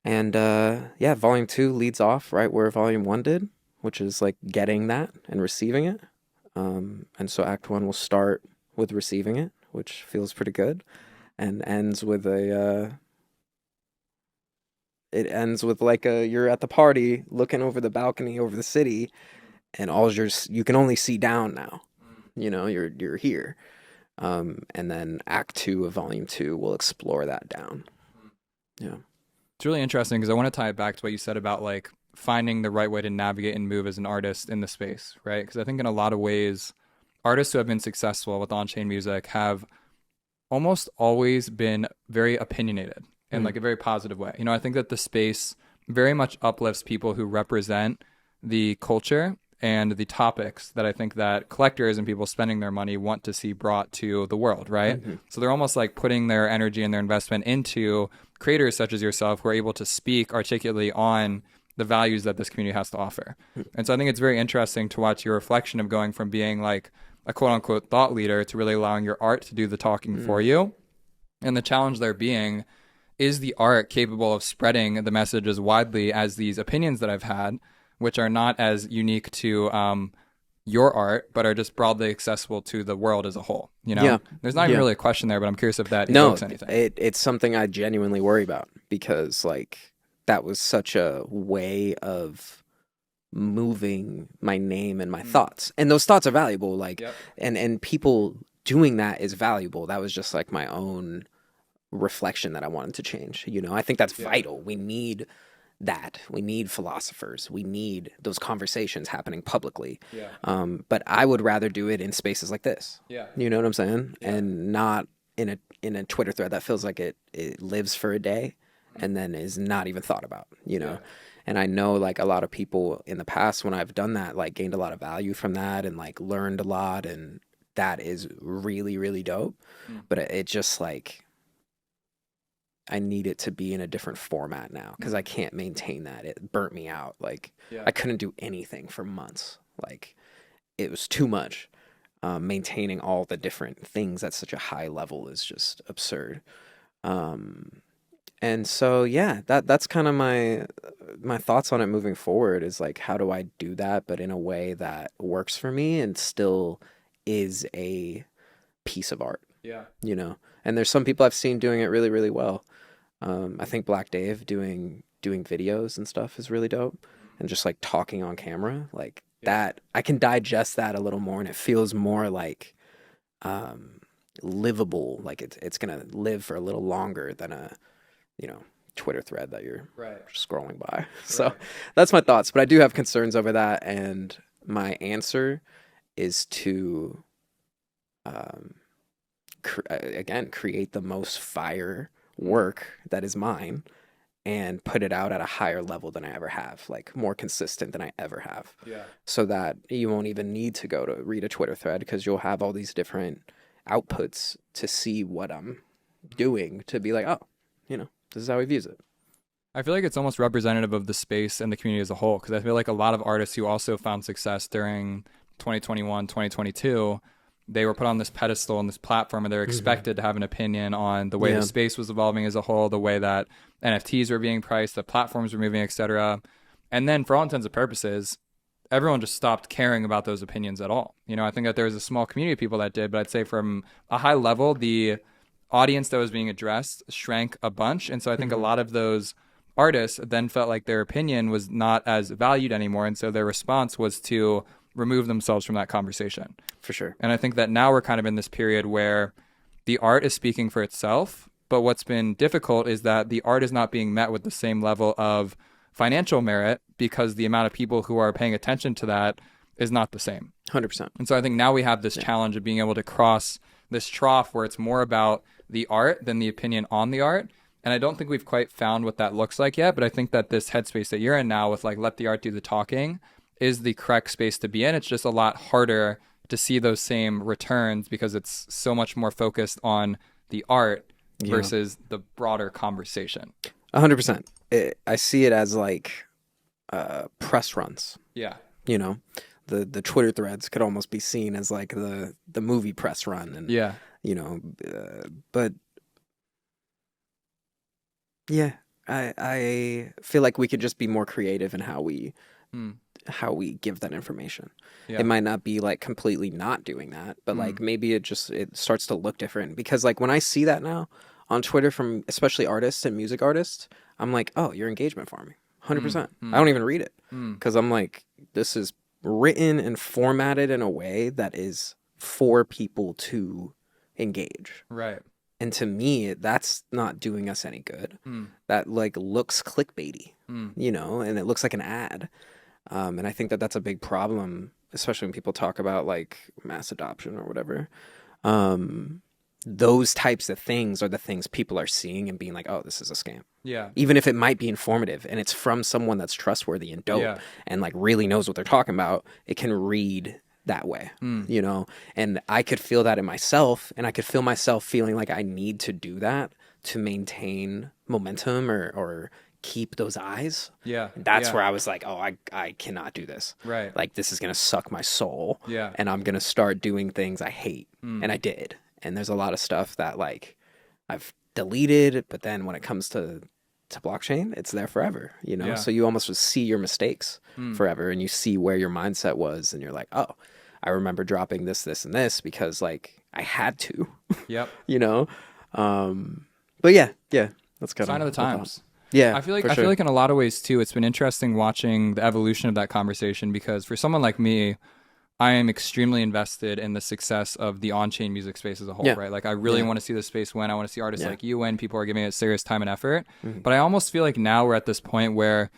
And yeah, Volume 2 leads off right where Volume 1 did, which is like getting that and receiving it. And so Act 1 will start with receiving it, which feels pretty good, and ends with you're at the party looking over the balcony over the city, and you can only see down now. You're here. And then Act 2 of Volume 2 will explore that down. Yeah. It's really interesting because I want to tie it back to what you said about like finding the right way to navigate and move as an artist in the space, right? Because I think in a lot of ways, artists who have been successful with on-chain music have almost always been very opinionated in like a very positive way. I think that the space very much uplifts people who represent the culture and the topics that I think that collectors and people spending their money want to see brought to the world, right? So they're almost like putting their energy and their investment into creators such as yourself who are able to speak articulately on the values that this community has to offer. And so I think it's very interesting to watch your reflection of going from being like a quote unquote thought leader to really allowing your art to do the talking for you. And the challenge there being, is the art capable of spreading the message as widely as these opinions that I've had, which are not as unique to your art, but are just broadly accessible to the world as a whole? Yeah. There's not even really a question there, but I'm curious if that evokes anything. It's something I genuinely worry about, because like that was such a way of moving my name and my thoughts, and those thoughts are valuable. Like, and people doing that is valuable. That was just like my own reflection that I wanted to change. I think that's vital. We need that. We need philosophers. We need those conversations happening publicly. But I would rather do it in spaces like this. You know what I'm saying? And not in a Twitter thread that feels like it lives for a day and then is not even thought about, And I know like a lot of people in the past when I've done that, like gained a lot of value from that and like learned a lot, and that is really, really dope. But it just like, I need it to be in a different format now because I can't maintain that. It burnt me out. Like I couldn't do anything for months. Like it was too much. Maintaining all the different things at such a high level is just absurd. And so, yeah, that's kind of my thoughts on it moving forward is like, how do I do that, but in a way that works for me and still is a piece of art? And there's some people I've seen doing it really, really well. I think Black Dave doing videos and stuff is really dope, and just like talking on camera like that. I can digest that a little more, and it feels more like livable. Like it's gonna live for a little longer than a Twitter thread that you're scrolling by. So that's my thoughts, but I do have concerns over that, and my answer is to again create the most fire work that is mine and put it out at a higher level than I ever have, like more consistent than I ever have, so that you won't even need to go to read a Twitter thread because you'll have all these different outputs to see what I'm doing, to be like, oh, this is how he views it. I feel like it's almost representative of the space and the community as a whole, because I feel like a lot of artists who also found success during 2021, 2022, they were put on this pedestal and this platform, and they're expected to have an opinion on the way the space was evolving as a whole, the way that NFTs were being priced, the platforms were moving, etc. And then for all intents and purposes, everyone just stopped caring about those opinions at all. I think that there was a small community of people that did, but I'd say from a high level, the audience that was being addressed shrank a bunch. And so I think a lot of those artists then felt like their opinion was not as valued anymore. And so their response was to remove themselves from that conversation. For sure. And I think that now we're kind of in this period where the art is speaking for itself. But what's been difficult is that the art is not being met with the same level of financial merit because the amount of people who are paying attention to that is not the same. 100%. And so I think now we have this challenge of being able to cross this trough where it's more about the art than the opinion on the art. And I don't think we've quite found what that looks like yet, but I think that this headspace that you're in now with like, let the art do the talking is the correct space to be in. It's just a lot harder to see those same returns because it's so much more focused on the art versus the broader conversation. 100%. I see it as like press runs. Yeah. You know, the Twitter threads could almost be seen as like the movie press run. And, you know, but yeah, I feel like we could just be more creative in how we give that information. Yeah. It might not be like completely not doing that, but like maybe it starts to look different because like when I see that now on Twitter from especially artists and music artists, I'm like, oh, you're engagement farming. 100%. I don't even read it because I'm like, this is written and formatted in a way that is for people to engage. Right. And to me, that's not doing us any good. That like looks clickbaity, you know, and it looks like an ad. And I think that that's a big problem, especially when people talk about like mass adoption or whatever. Those types of things are the things people are seeing and being like, oh, this is a scam. Yeah. Even if it might be informative and it's from someone that's trustworthy and dope and like really knows what they're talking about, it can read that way, you know? And I could feel that in myself, and I could feel myself feeling like I need to do that to maintain momentum or keep those eyes. Yeah. And that's where I was like, oh, I cannot do this. Right. Like this is going to suck my soul. Yeah. And I'm going to start doing things I hate. And I did. And there's a lot of stuff that like I've deleted, but then when it comes to blockchain, it's there forever, you know? Yeah. So you almost just see your mistakes forever, and you see where your mindset was, and you're like, oh, I remember dropping this, this, and this because like I had to, Yep. you know? But yeah, that's kind Sign of the times. Yeah, I feel like in a lot of ways too, it's been interesting watching the evolution of that conversation because for someone like me, I am extremely invested in the success of the on-chain music space as a whole, right? Like I really want to see the space win. I want to see artists like you win. People are giving it serious time and effort. But I almost feel like now we're at this point where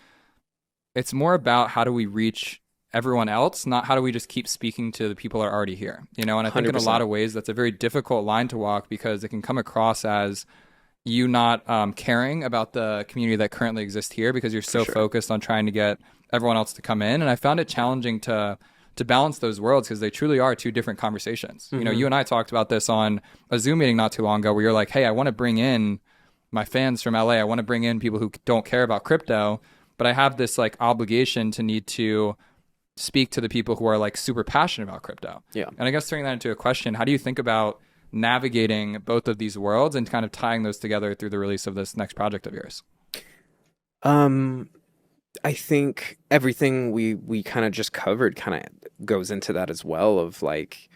it's more about how do we reach everyone else, not how do we just keep speaking to the people that are already here, you know? And I think 100%. in a lot of ways, that's a very difficult line to walk because it can come across as you not caring about the community that currently exists here because you're so focused on trying to get everyone else to come in. And I found it challenging to balance those worlds because they truly are two different conversations. You know, you and I talked about this on a Zoom meeting not too long ago where you're like, hey, I want to bring in my fans from LA. I want to bring in people who don't care about crypto, but I have this like obligation to need to speak to the people who are like super passionate about crypto. Yeah. And I guess turning that into a question, how do you think about navigating both of these worlds and kind of tying those together through the release of this next project of yours? I think everything we kind of just covered kind of goes into that as well of like,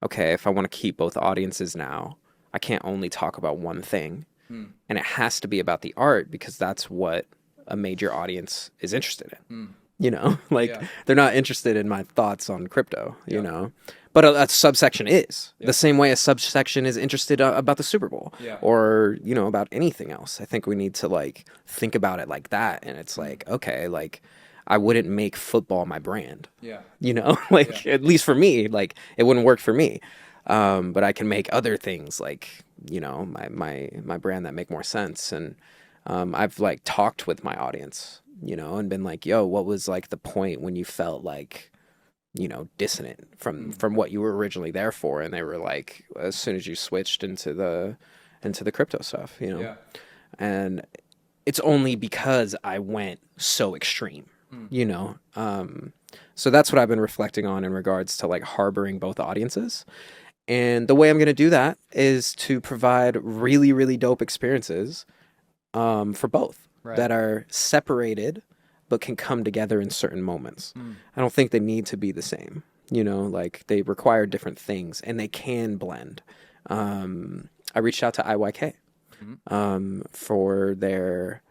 okay, if I want to keep both audiences now, I can't only talk about one thing. And it has to be about the art because that's what a major audience is interested in. You know, like they're not interested in my thoughts on crypto, you know, but a subsection is the same way a subsection is interested about the Super Bowl or, you know, about anything else. I think we need to like think about it like that. And it's like, okay, like I wouldn't make football my brand, you know, like at least for me, like it wouldn't work for me. But I can make other things like, you know, my brand that make more sense. And I've like talked with my audience, you know, and been like, yo, what was like the point when you felt like, you know, dissonant from what you were originally there for? And they were like, as soon as you switched into the crypto stuff, you know, and it's only because I went so extreme, you know? So that's what I've been reflecting on in regards to like harboring both audiences. And the way I'm going to do that is to provide really, really dope experiences for both that are separated but can come together in certain moments. I don't think they need to be the same. You know, like they require different things and they can blend. I reached out to IYK for their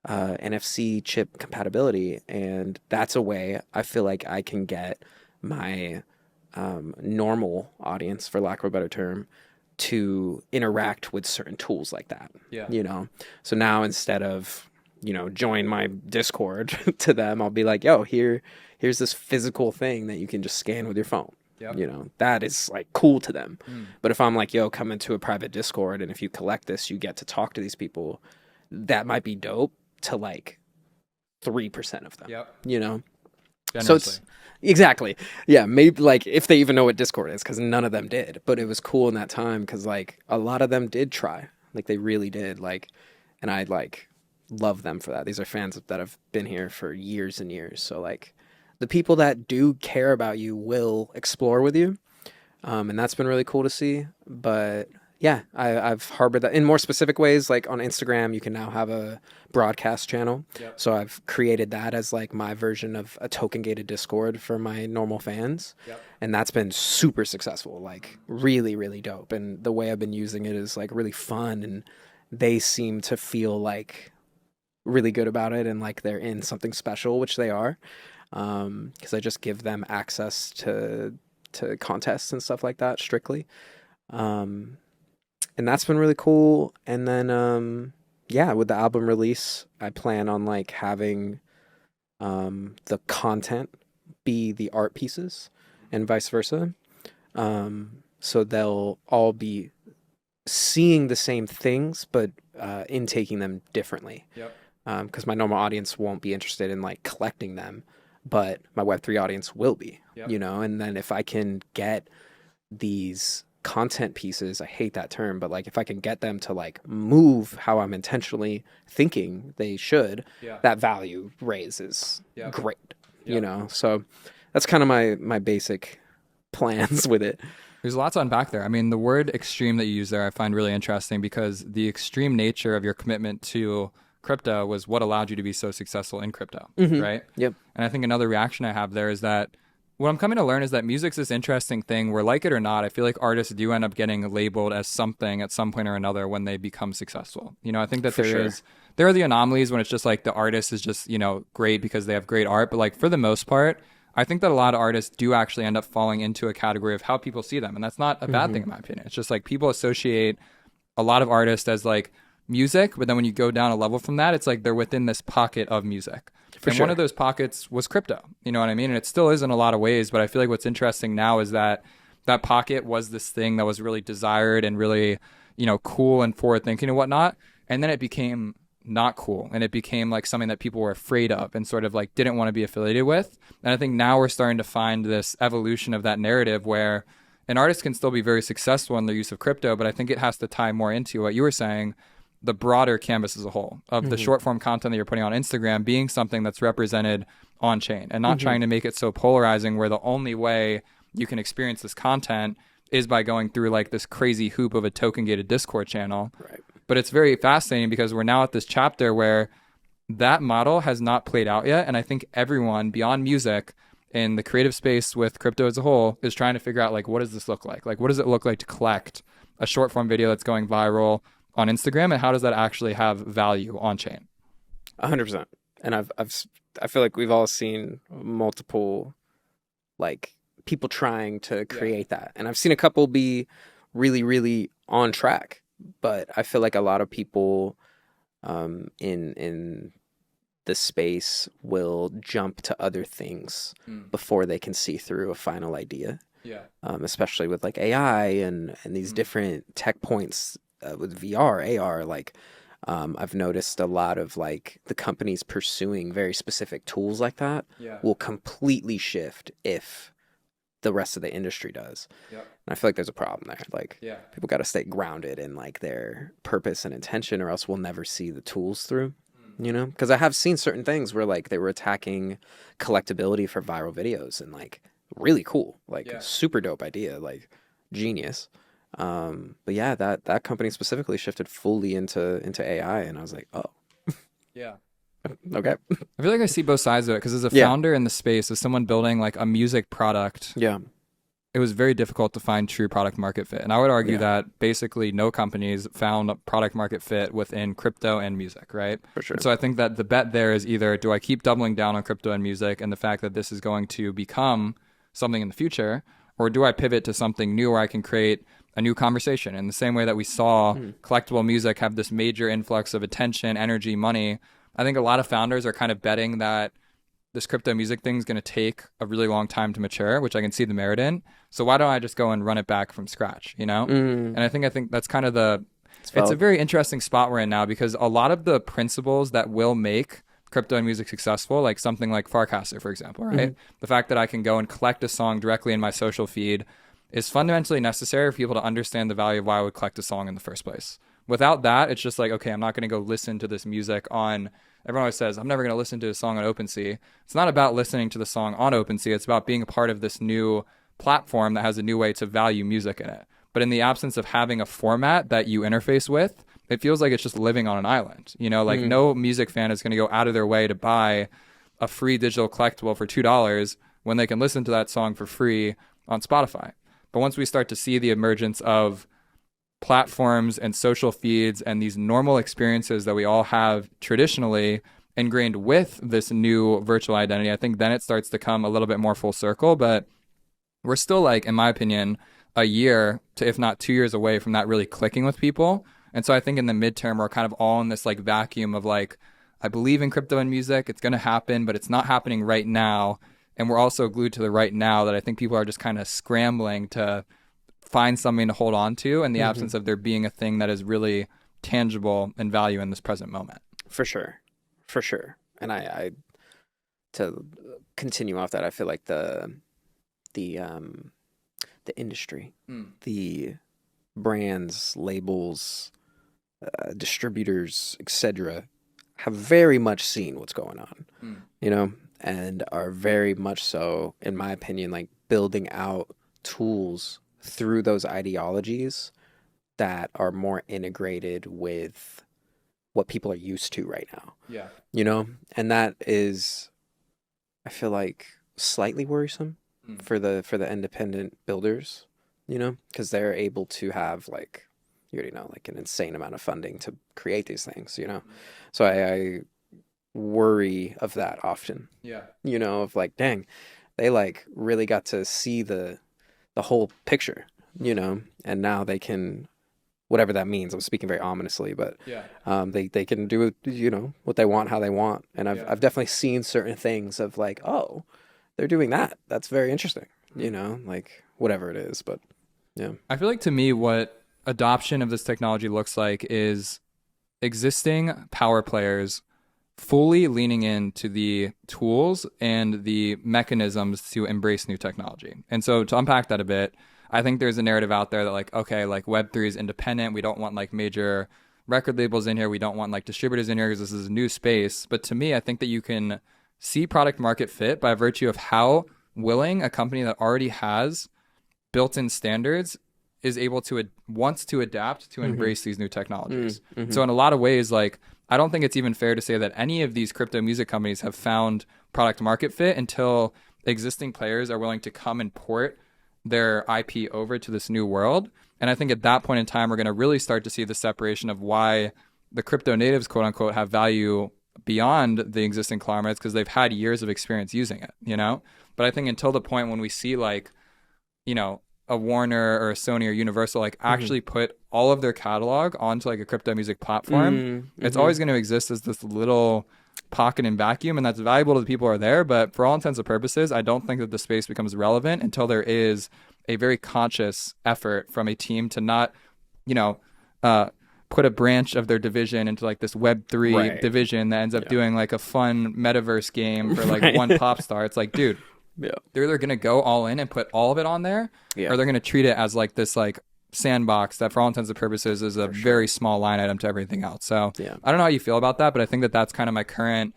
NFC chip compatibility, and that's a way I feel like I can get my normal audience, for lack of a better term, to interact with certain tools like that. Yeah. You know, so now instead of, you know, join my Discord to them, I'll be like, yo, here's this physical thing that you can just scan with your phone. Yep. You know, that is like cool to them. But if I'm like, yo, come into a private Discord, and if you collect this, you get to talk to these people, that might be dope to like 3% of them. Yep. You know? So Generously. it's exactly, yeah, maybe like if they even know what Discord is, because none of them did. But it was cool in that time because like a lot of them did try, like they really did, like, and I like love them for that. These are fans that have been here for years and years. So like the people that do care about you will explore with you, and that's been really cool to see. But yeah, I've harbored that in more specific ways. Like on Instagram, you can now have a broadcast channel. Yep. So I've created that as like my version of a token gated Discord for my normal fans. Yep. And that's been super successful, like really, really dope. And the way I've been using it is like really fun, and they seem to feel like really good about it and like they're in something special, which they are. Because I just give them access to contests and stuff like that strictly. And that's been really cool. And then, yeah, with the album release, I plan on like having the content be the art pieces and vice versa. So they'll all be seeing the same things, but intaking them differently. Yep. Because my normal audience won't be interested in like collecting them, but my Web3 audience will be, Yep. you know? And then if I can get these content pieces, I hate that term, but like if I can get them to like move how I'm intentionally thinking they should, Yeah. that value raise is Yep. great, Yep. you know? So that's kind of my basic plans with it. There's a lot to unpack there. I mean, the word extreme that you use there I find really interesting because the extreme nature of your commitment to crypto was what allowed you to be so successful in crypto, right? Yep. And I think another reaction I have there is that what I'm coming to learn is that music's this interesting thing where, like it or not, I feel like artists do end up getting labeled as something at some point or another when they become successful. You know, I think that For sure. there are the anomalies when it's just like the artist is just, you know, great because they have great art. But like for the most part, I think that a lot of artists do actually end up falling into a category of how people see them. And that's not a bad thing in my opinion. It's just like people associate a lot of artists as like music, but then when you go down a level from that, it's like they're within this pocket of music. And sure. one of those pockets was crypto, you know what I mean? And it still is in a lot of ways, but I feel like what's interesting now is that that pocket was this thing that was really desired and really, you know, cool and forward thinking and whatnot. And then it became not cool. And it became like something that people were afraid of and sort of like didn't want to be affiliated with. And I think now we're starting to find this evolution of that narrative where an artist can still be very successful in their use of crypto, but I think it has to tie more into what you were saying, the broader canvas as a whole of the short form content that you're putting on Instagram being something that's represented on chain and not trying to make it so polarizing where the only way you can experience this content is by going through like this crazy hoop of a token gated Discord channel. Right. But it's very fascinating because we're now at this chapter where that model has not played out yet. And I think everyone beyond music in the creative space with crypto as a whole is trying to figure out like, what does this look like? Like, what does it look like to collect a short form video that's going viral on Instagram, and how does that actually have value on chain? 100%. And I feel like we've all seen multiple like people trying to create that. And I've seen a couple be really, really on track, but I feel like a lot of people in the space will jump to other things before they can see through a final idea. Yeah. Especially with like AI and these different tech points with VR, AR, like I've noticed a lot of like the companies pursuing very specific tools like that will completely shift if the rest of the industry does. Yep. And I feel like there's a problem there. Like Yeah. people got to stay grounded in like their purpose and intention, or else we'll never see the tools through. You know, because I have seen certain things where like they were attacking collectability for viral videos and like really cool, like super dope idea, like genius. But yeah, that company specifically shifted fully into AI, and I was like, oh, Yeah. okay. I feel like I see both sides of it because as a founder in the space, as someone building like a music product, it was very difficult to find true product market fit. And I would argue that basically no companies found product market fit within crypto and music, right? For sure. And so I think that the bet there is either do I keep doubling down on crypto and music and the fact that this is going to become something in the future, or do I pivot to something new where I can create a new conversation in the same way that we saw collectible music have this major influx of attention, energy, money. I think a lot of founders are kind of betting that this crypto music thing is going to take a really long time to mature, which I can see the merit in. So why don't I just go and run it back from scratch, you know? And I think that's kind of it's a very interesting spot we're in now, because a lot of the principles that will make crypto and music successful, like something like Farcaster, for example, right? The fact that I can go and collect a song directly in my social feed is fundamentally necessary for people to understand the value of why I would collect a song in the first place. Without that, it's just like, okay, I'm not going to go listen to this music on, everyone always says, I'm never going to listen to a song on OpenSea. It's not about listening to the song on OpenSea. It's about being a part of this new platform that has a new way to value music in it. But in the absence of having a format that you interface with, it feels like it's just living on an island. You know, like no music fan is going to go out of their way to buy a free digital collectible for $2 when they can listen to that song for free on Spotify. But once we start to see the emergence of platforms and social feeds and these normal experiences that we all have traditionally ingrained with this new virtual identity, I think then it starts to come a little bit more full circle. But we're still, like, in my opinion, a year to, if not 2 years away from that really clicking with people. And so I think in the midterm, we're kind of all in this like vacuum of like, I believe in crypto and music. It's going to happen, but it's not happening right now. And we're also glued to the right now that I think people are just kind of scrambling to find something to hold on to in the absence of there being a thing that is really tangible and value in this present moment. For sure. For sure. And I to continue off that, I feel like the industry, the brands, labels, distributors, etc., have very much seen what's going on, you know, and are very much so, in my opinion, like building out tools through those ideologies that are more integrated with what people are used to right now. Yeah. You know, and that is, I feel like, slightly worrisome for the independent builders, you know, because they're able to have, like, you already know, like an insane amount of funding to create these things, you know. So I worry of that often. Yeah. You know, of like, dang, they like really got to see the whole picture, you know, and now they can, whatever that means. I'm speaking very ominously, but they can do, you know, what they want, how they want. And I've definitely seen certain things of like, oh, they're doing that. That's very interesting, you know, like whatever it is. But yeah, I feel like to me, what adoption of this technology looks like is existing power players fully leaning into the tools and the mechanisms to embrace new technology. And so to unpack that a bit, I think there's a narrative out there that like, okay, like Web3 is independent. We don't want like major record labels in here. We don't want like distributors in here because this is a new space. But to me, I think that you can see product market fit by virtue of how willing a company that already has built-in standards is able to wants to adapt to embrace these new technologies. So in a lot of ways, like, I don't think it's even fair to say that any of these crypto music companies have found product market fit until existing players are willing to come and port their IP over to this new world. And I think at that point in time, we're going to really start to see the separation of why the crypto natives, quote unquote, have value beyond the existing conglomerates, because they've had years of experience using it, you know? But I think until the point when we see like, you know, a Warner or a Sony or Universal like actually put all of their catalog onto like a crypto music platform, it's always going to exist as this little pocket and vacuum, and that's valuable to the people who are there. But for all intents and purposes, I don't think that the space becomes relevant until there is a very conscious effort from a team to not, you know, put a branch of their division into like this Web3 division that ends up doing like a fun metaverse game for like one pop star. It's like, dude, they're either going to go all in and put all of it on there, or they're going to treat it as like this like sandbox that for all intents and purposes is a very small line item to everything else. So I don't know how you feel about that, but I think that that's kind of my current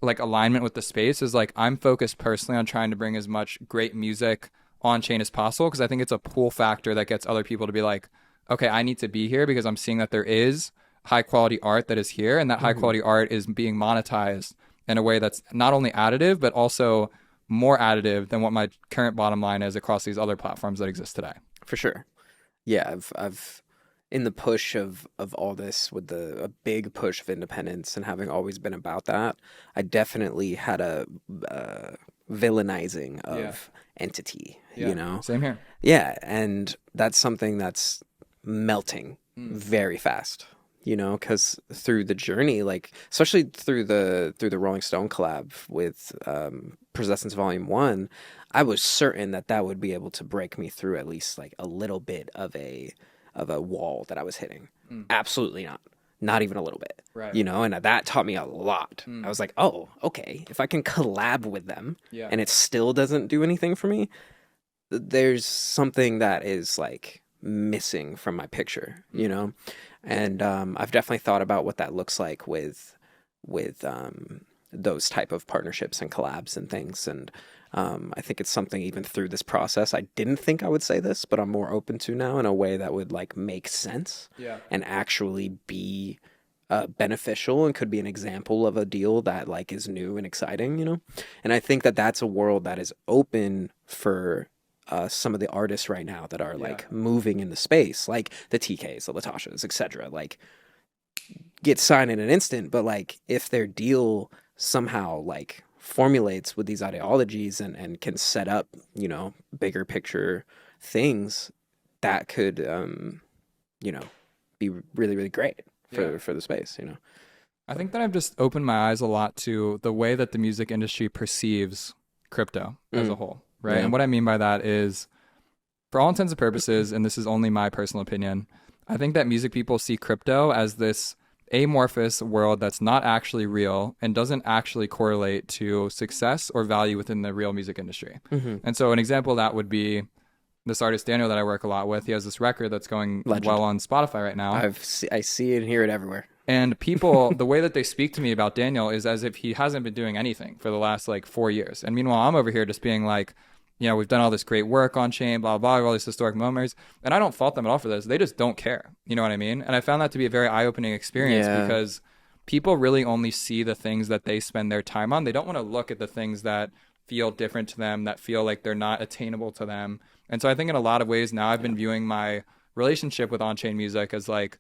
like alignment with the space is like, I'm focused personally on trying to bring as much great music on chain as possible, because I think it's a pull factor that gets other people to be like, okay, I need to be here because I'm seeing that there is high quality art that is here, and that high quality art is being monetized in a way that's not only additive, but also more additive than what my current bottom line is across these other platforms that exist today. For sure. Yeah, I've in the push of all this with a big push of independence and having always been about that, I definitely had a villainizing of entity, Yeah. you know? Same here. Yeah, and that's something that's melting very fast, you know, because through the journey, like especially through the Rolling Stone collab with Presessence Volume 1, I was certain that would be able to break me through at least like a little bit of a wall that I was hitting. Absolutely not. Not even a little bit. Right. You know, and that taught me a lot. I was like, oh, okay, if I can collab with them and it still doesn't do anything for me, there's something that is like missing from my picture, you know? And I've definitely thought about what that looks like with those type of partnerships and collabs and things. And I think it's something even through this process, I didn't think I would say this, but I'm more open to now in a way that would like make sense and actually be beneficial and could be an example of a deal that like is new and exciting, you know? And I think that that's a world that is open for some of the artists right now that are like moving in the space, like the TKs, the Latashas, etc. Like get signed in an instant, but like if their deal somehow like formulates with these ideologies and can set up, you know, bigger picture things, that could you know, be really, really great for the space, you know. I think that I've just opened my eyes a lot to the way that the music industry perceives crypto as a whole, right? And what I mean by that is, for all intents and purposes, and this is only my personal opinion, I think that music people see crypto as this amorphous world that's not actually real and doesn't actually correlate to success or value within the real music industry. And so an example of that would be this artist Daniel that I work a lot with. He has this record that's going well on Spotify right now. I see it and hear it everywhere. And people, the way that they speak to me about Daniel is as if he hasn't been doing anything for the last like 4 years. And meanwhile, I'm over here just being like, you know, we've done all this great work on Chain, blah, blah, blah, all these historic memories. And I don't fault them at all for this. They just don't care. You know what I mean? And I found that to be a very eye-opening experience because people really only see the things that they spend their time on. They don't want to look at the things that feel different to them, that feel like they're not attainable to them. And so I think in a lot of ways now I've been viewing my relationship with Onchain music as like,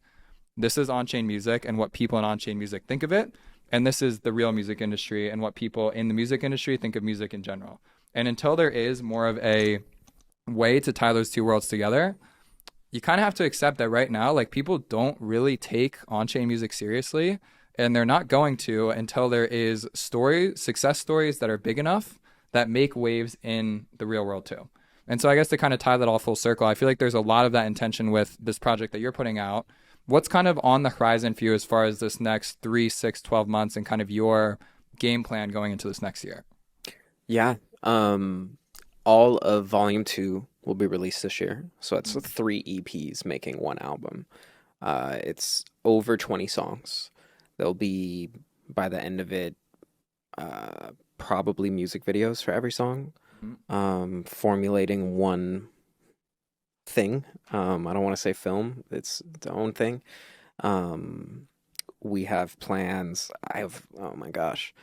this is Onchain music and what people in Onchain music think of it. And this is the real music industry and what people in the music industry think of music in general. And until there is more of a way to tie those two worlds together, you kind of have to accept that right now, like people don't really take on-chain music seriously, and they're not going to until there is success stories that are big enough that make waves in the real world too. And so I guess to kind of tie that all full circle, I feel like there's a lot of that intention with this project that you're putting out. What's kind of on the horizon for you as far as this next 3, 6, 12 months and kind of your game plan going into this next year? Yeah. All of Volume 2 will be released this year. So that's 3 EPs making 1 album. It's over 20 songs. There'll be, by the end of it, probably music videos for every song. Formulating one thing. I don't want to say film. It's its own thing. We have plans. I have, oh my gosh,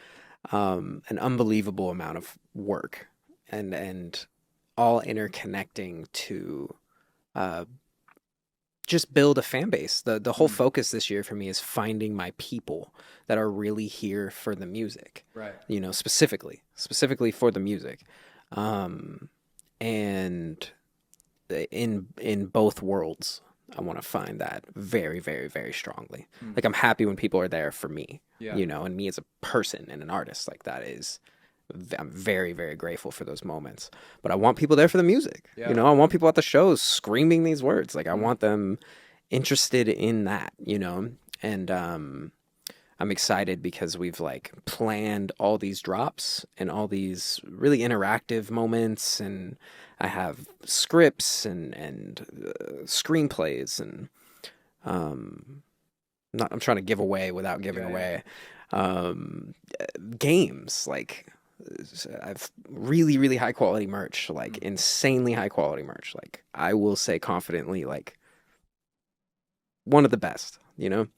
an unbelievable amount of work and all interconnecting to just build a fan base. The whole focus this year for me is finding my people that are really here for the music. Right. You know, specifically for the music. And in both worlds, I want to find that very, very, very strongly. Like I'm happy when people are there for me, you know, and me as a person and an artist. Like that is, I'm very, very grateful for those moments. But I want people there for the music. You know, I want people at the shows screaming these words. Like I want them interested in that, you know, and I'm excited because we've like planned all these drops and all these really interactive moments, and I have scripts and screenplays and I'm trying to give away without giving away games. Like I've really, really high quality merch, like insanely high quality merch. Like I will say confidently, like one of the best, you know?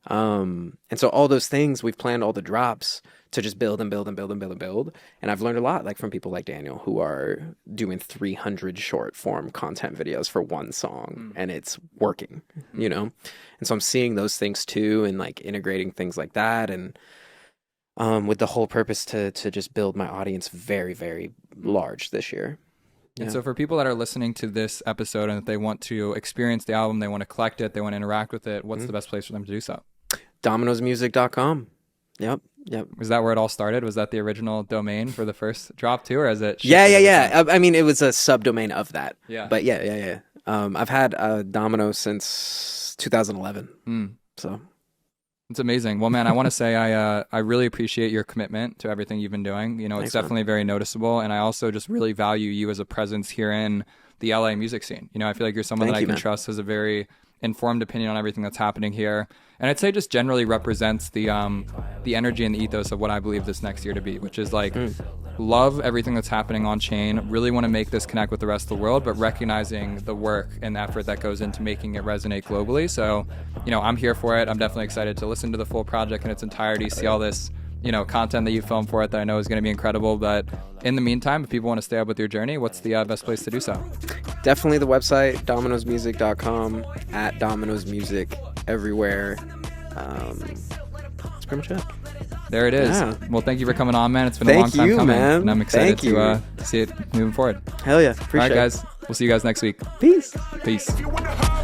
And so all those things, we've planned all the drops to just build and build and build and build and build. And I've learned a lot, like from people like Daniel, who are doing 300 short form content videos for one song, and it's working, you know? And so I'm seeing those things too, and like integrating things like that. And with the whole purpose to just build my audience very, very large this year. And so for people that are listening to this episode and if they want to experience the album, they want to collect it, they want to interact with it, what's the best place for them to do so? Domino'sMusic.com. Yep. Was that where it all started? Was that the original domain for the first drop too, or is it? Yeah. I mean, it was a subdomain of that. Yeah. But yeah. I've had Domino since 2011. So it's amazing. Well, man, I want to say I really appreciate your commitment to everything you've been doing. You know, it's definitely very noticeable, and I also just really value you as a presence here in the LA music scene. You know, I feel like you're someone that I can trust, has a very informed opinion on everything that's happening here, and I'd say just generally represents the energy and the ethos of what I believe this next year to be, which is like love everything that's happening on chain, really want to make this connect with the rest of the world, but recognizing the work and effort that goes into making it resonate globally. So, you know, I'm here for it. I'm definitely excited to listen to the full project in its entirety, see all this, you know, content that you filmed for it that I know is going to be incredible. But in the meantime, if people want to stay up with your journey, what's the best place to do so? Definitely the website, Domino'sMusic.com, at Domino's Music everywhere. That's pretty much it. There it is. Yeah. Well, thank you for coming on, man. It's been a long time coming, man. And I'm excited Thank to see it moving forward. Hell yeah. All Appreciate right, it. guys. We'll see you guys next week. Peace. Peace. If you want to